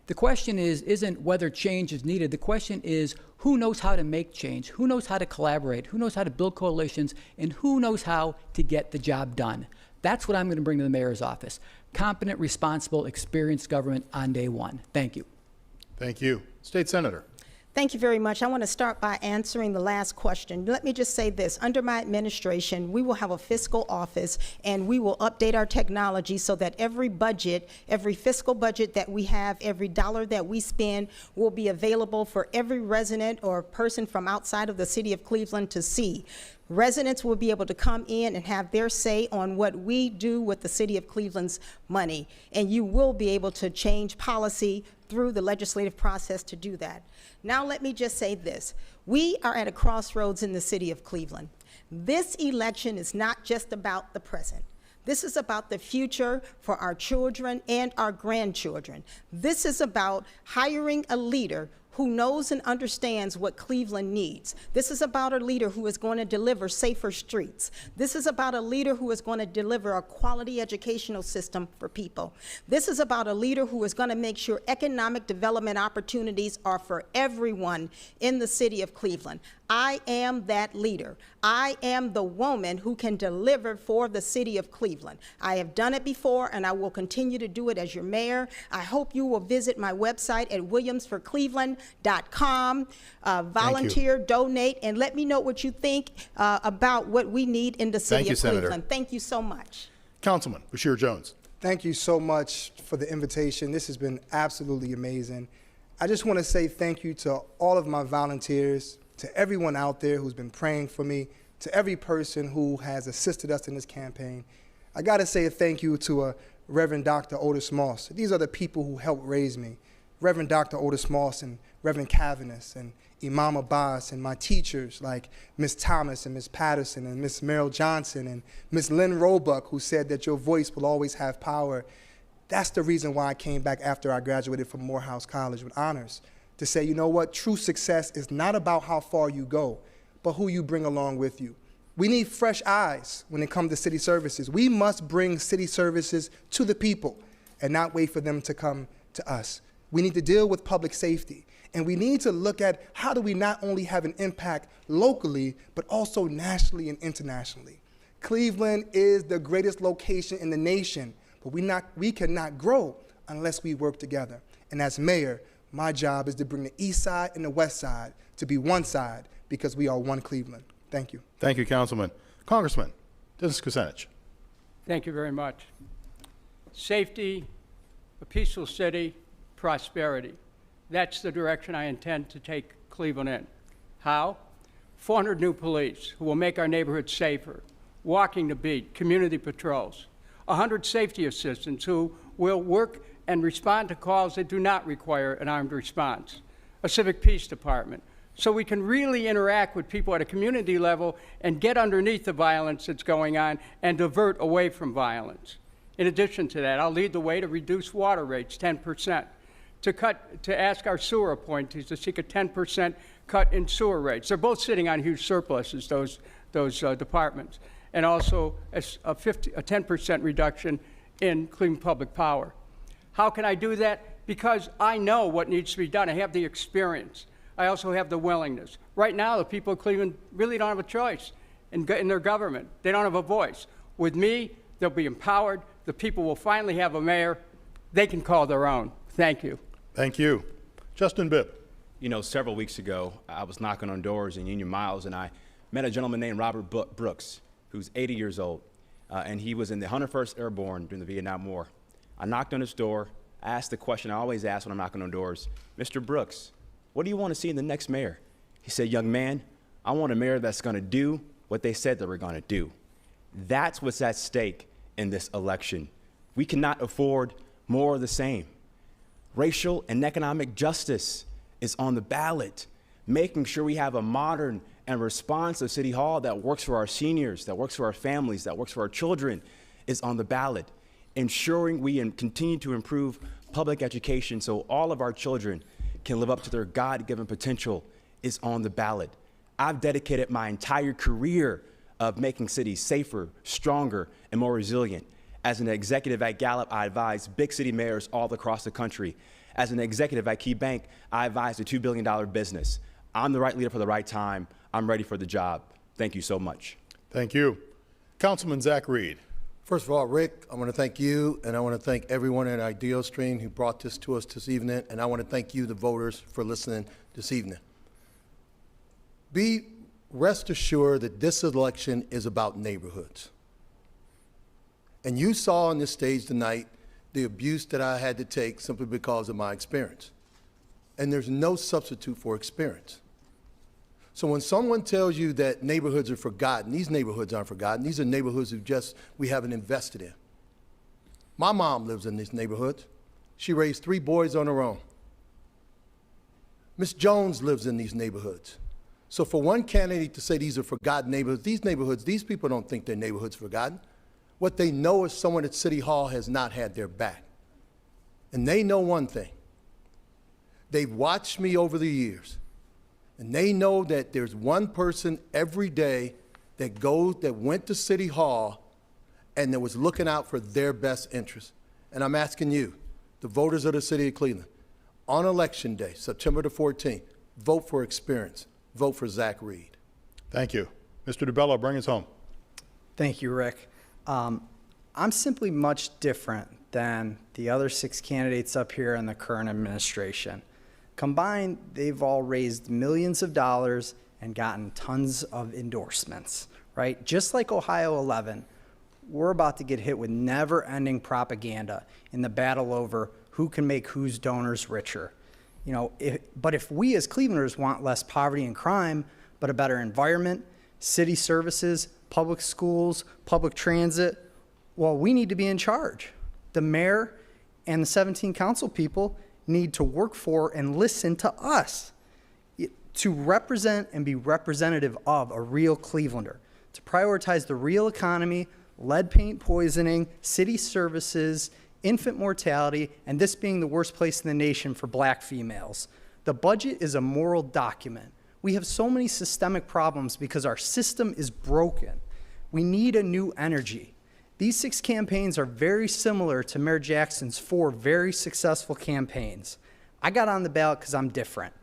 The question isn't whether change is needed. The question is who knows how to make change, who knows how to collaborate, who knows how to build coalitions, and who knows how to get the job done. That's what I'm going to bring to the mayor's office. Competent, responsible, experienced government on day one. Thank you. Thank you. State Senator. Thank you very much. I want to start by answering the last question. Let me just say this. Under my administration, we will have a fiscal office, and we will update our technology so that every budget, every fiscal budget that we have, every dollar that we spend will be available for every resident or person from outside of the city of Cleveland to see. Residents will be able to come in and have their say on what we do with the city of Cleveland's money, and you will be able to change policy through the legislative process to do that. Now let me just say this. We are at a crossroads in the city of Cleveland. This election is not just about the present. This is about the future for our children and our grandchildren. This is about hiring a leader who knows and understands what Cleveland needs. This is about a leader who is going to deliver safer streets. This is about a leader who is going to deliver a quality educational system for people. This is about a leader who is going to make sure economic development opportunities are for everyone in the city of Cleveland. I am that leader. I am the woman who can deliver for the city of Cleveland. I have done it before, and I will continue to do it as your mayor. I hope you will visit my website at williamsforcleveland.com, volunteer, donate, and let me know what you think about what we need in the city of Cleveland. Senator. Thank you so much. Councilman Bashir Jones. Thank you so much for the invitation. This has been absolutely amazing. I just want to say thank you to all of my volunteers, to everyone out there who's been praying for me, to every person who has assisted us in this campaign. I got to say a thank you to Reverend Dr. Otis Moss. These are the people who helped raise me. Reverend Dr. Otis Moss and Reverend Cavanis and Imam Abbas and my teachers like Ms. Thomas and Ms. Patterson and Ms. Merrill Johnson and Ms. Lynn Roebuck, who said that your voice will always have power. That's the reason why I came back after I graduated from Morehouse College with honors, to say, you know what, true success is not about how far you go, but who you bring along with you. We need fresh eyes when it comes to city services. We must bring city services to the people and not wait for them to come to us. We need to deal with public safety, and we need to look at how do we not only have an impact locally, but also nationally and internationally. Cleveland is the greatest location in the nation, but we cannot grow unless we work together. And as mayor, my job is to bring the east side and the west side to be one side, because we are one Cleveland. Thank you. Thank you, Councilman. Congressman Dennis Kucinich. Thank you very much. Safety, a peaceful city, prosperity. That's the direction I intend to take Cleveland in. How? 400 new police who will make our neighborhoods safer, walking the beat, community patrols, 100 safety assistants who will work and respond to calls that do not require an armed response, a civic peace department, so we can really interact with people at a community level and get underneath the violence that's going on and divert away from violence. In addition to that, I'll lead the way to reduce water rates 10%, to ask our sewer appointees to seek a 10% cut in sewer rates. They're both sitting on huge surpluses, those departments, and also a 10% reduction in clean public power. How can I do that? Because I know what needs to be done. I have the experience. I also have the willingness. Right now, the people of Cleveland really don't have a choice in their government. They don't have a voice. With me, they'll be empowered. The people will finally have a mayor they can call their own. Thank you. Thank you. Justin Bibb. You know, several weeks ago, I was knocking on doors in Union Miles, and I met a gentleman named Robert Brooks, who's 80 years old, and he was in the 101st Airborne during the Vietnam War. I knocked on his door. I asked the question I always ask when I'm knocking on doors, Mr. Brooks, what do you want to see in the next mayor? He said, young man, I want a mayor that's going to do what they said they were going to do. That's what's at stake in this election. We cannot afford more of the same. Racial and economic justice is on the ballot, making sure we have a modern and responsive city hall that works for our seniors, that works for our families, that works for our children is on the ballot. Ensuring we continue to improve public education so all of our children can live up to their God-given potential is on the ballot. I've dedicated my entire career of making cities safer, stronger, and more resilient. As an executive at Gallup, I advise big city mayors all across the country. As an executive at Key Bank, I advise a $2 billion business. I'm the right leader for the right time. I'm ready for the job. Thank you so much. Thank you. Councilman Zach Reed. First of all, Rick, I want to thank you, and I want to thank everyone at Ideastream who brought this to us this evening, and I want to thank you, the voters, for listening this evening. Be rest assured that this election is about neighborhoods. And you saw on this stage tonight the abuse that I had to take simply because of my experience. And there's no substitute for experience. So when someone tells you that neighborhoods are forgotten, these neighborhoods aren't forgotten. These are neighborhoods we haven't invested in. My mom lives in these neighborhoods. She raised 3 boys on her own. Miss Jones lives in these neighborhoods. So for one candidate to say these are forgotten neighborhoods, these people don't think their neighborhood's forgotten. What they know is someone at City Hall has not had their back. And they know one thing. They've watched me over the years, and they know that there's one person every day that went to City Hall and that was looking out for their best interests. And I'm asking you, the voters of the city of Cleveland, on Election Day, September the 14th, vote for experience. Vote for Zach Reed. Thank you. Mr. DeBello, bring us home. Thank you, Rick. I'm simply much different than the other 6 candidates up here in the current administration. Combined, they've all raised millions of dollars and gotten tons of endorsements, right? Just like Ohio 11, we're about to get hit with never-ending propaganda in the battle over who can make whose donors richer. You know, but if we as Clevelanders want less poverty and crime, but a better environment, city services, public schools, public transit, well, we need to be in charge. The mayor and the 17 council people need to work for and listen to us to represent and be representative of a real Clevelander, to prioritize the real economy, lead paint poisoning, city services, infant mortality, and this being the worst place in the nation for black females. The budget is a moral document. We have so many systemic problems because our system is broken. We need a new energy. These 6 campaigns are very similar to Mayor Jackson's 4 very successful campaigns. I got on the ballot because I'm different.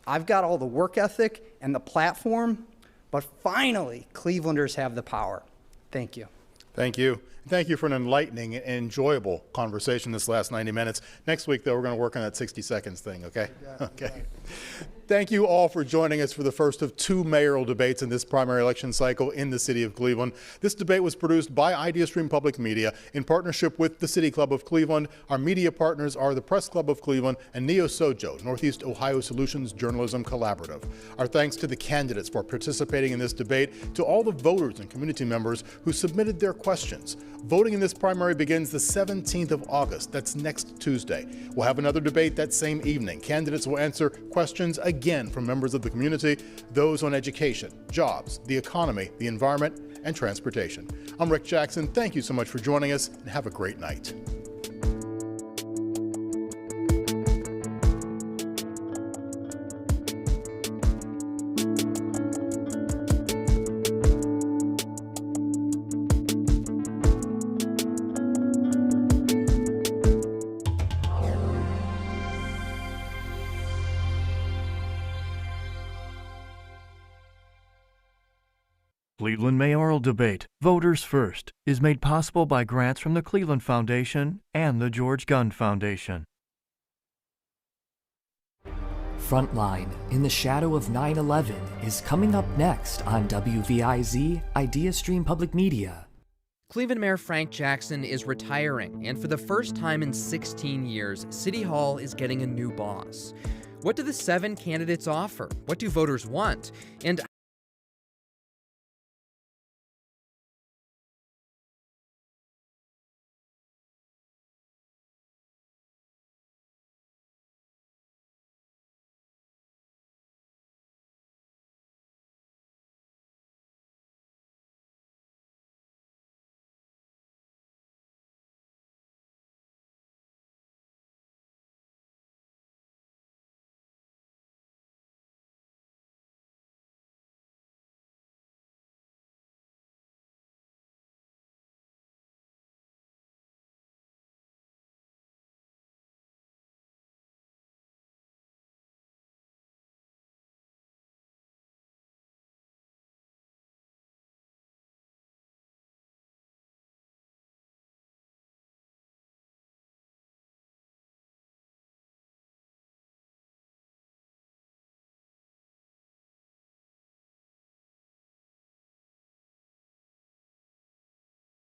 I've got all the work ethic and the platform, but finally, Clevelanders have the power. Thank you. Thank you. Thank you for an enlightening and enjoyable conversation this last 90 minutes. Next week, though, we're going to work on that 60 seconds thing, okay? Okay. Thank you all for joining us for the first of 2 mayoral debates in this primary election cycle in the city of Cleveland. This debate was produced by Ideastream Public Media in partnership with the City Club of Cleveland. Our media partners are the Press Club of Cleveland and Neo Sojo, Northeast Ohio Solutions Journalism Collaborative. Our thanks to the candidates for participating in this debate, to all the voters and community members who submitted their questions. Voting in this primary begins the 17th of August. That's next Tuesday. We'll have another debate that same evening. Candidates will answer questions again from members of the community, those on education, jobs, the economy, the environment, and transportation. I'm Rick Jackson. Thank you so much for joining us, and have a great night. Cleveland Mayoral Debate, Voters First, is made possible by grants from the Cleveland Foundation and the George Gund Foundation. Frontline, in the shadow of 9/11, is coming up next on WVIZ, Ideastream Public Media. Cleveland Mayor Frank Jackson is retiring, and for the first time in 16 years, City Hall is getting a new boss. What do the 7 candidates offer? What do voters want? And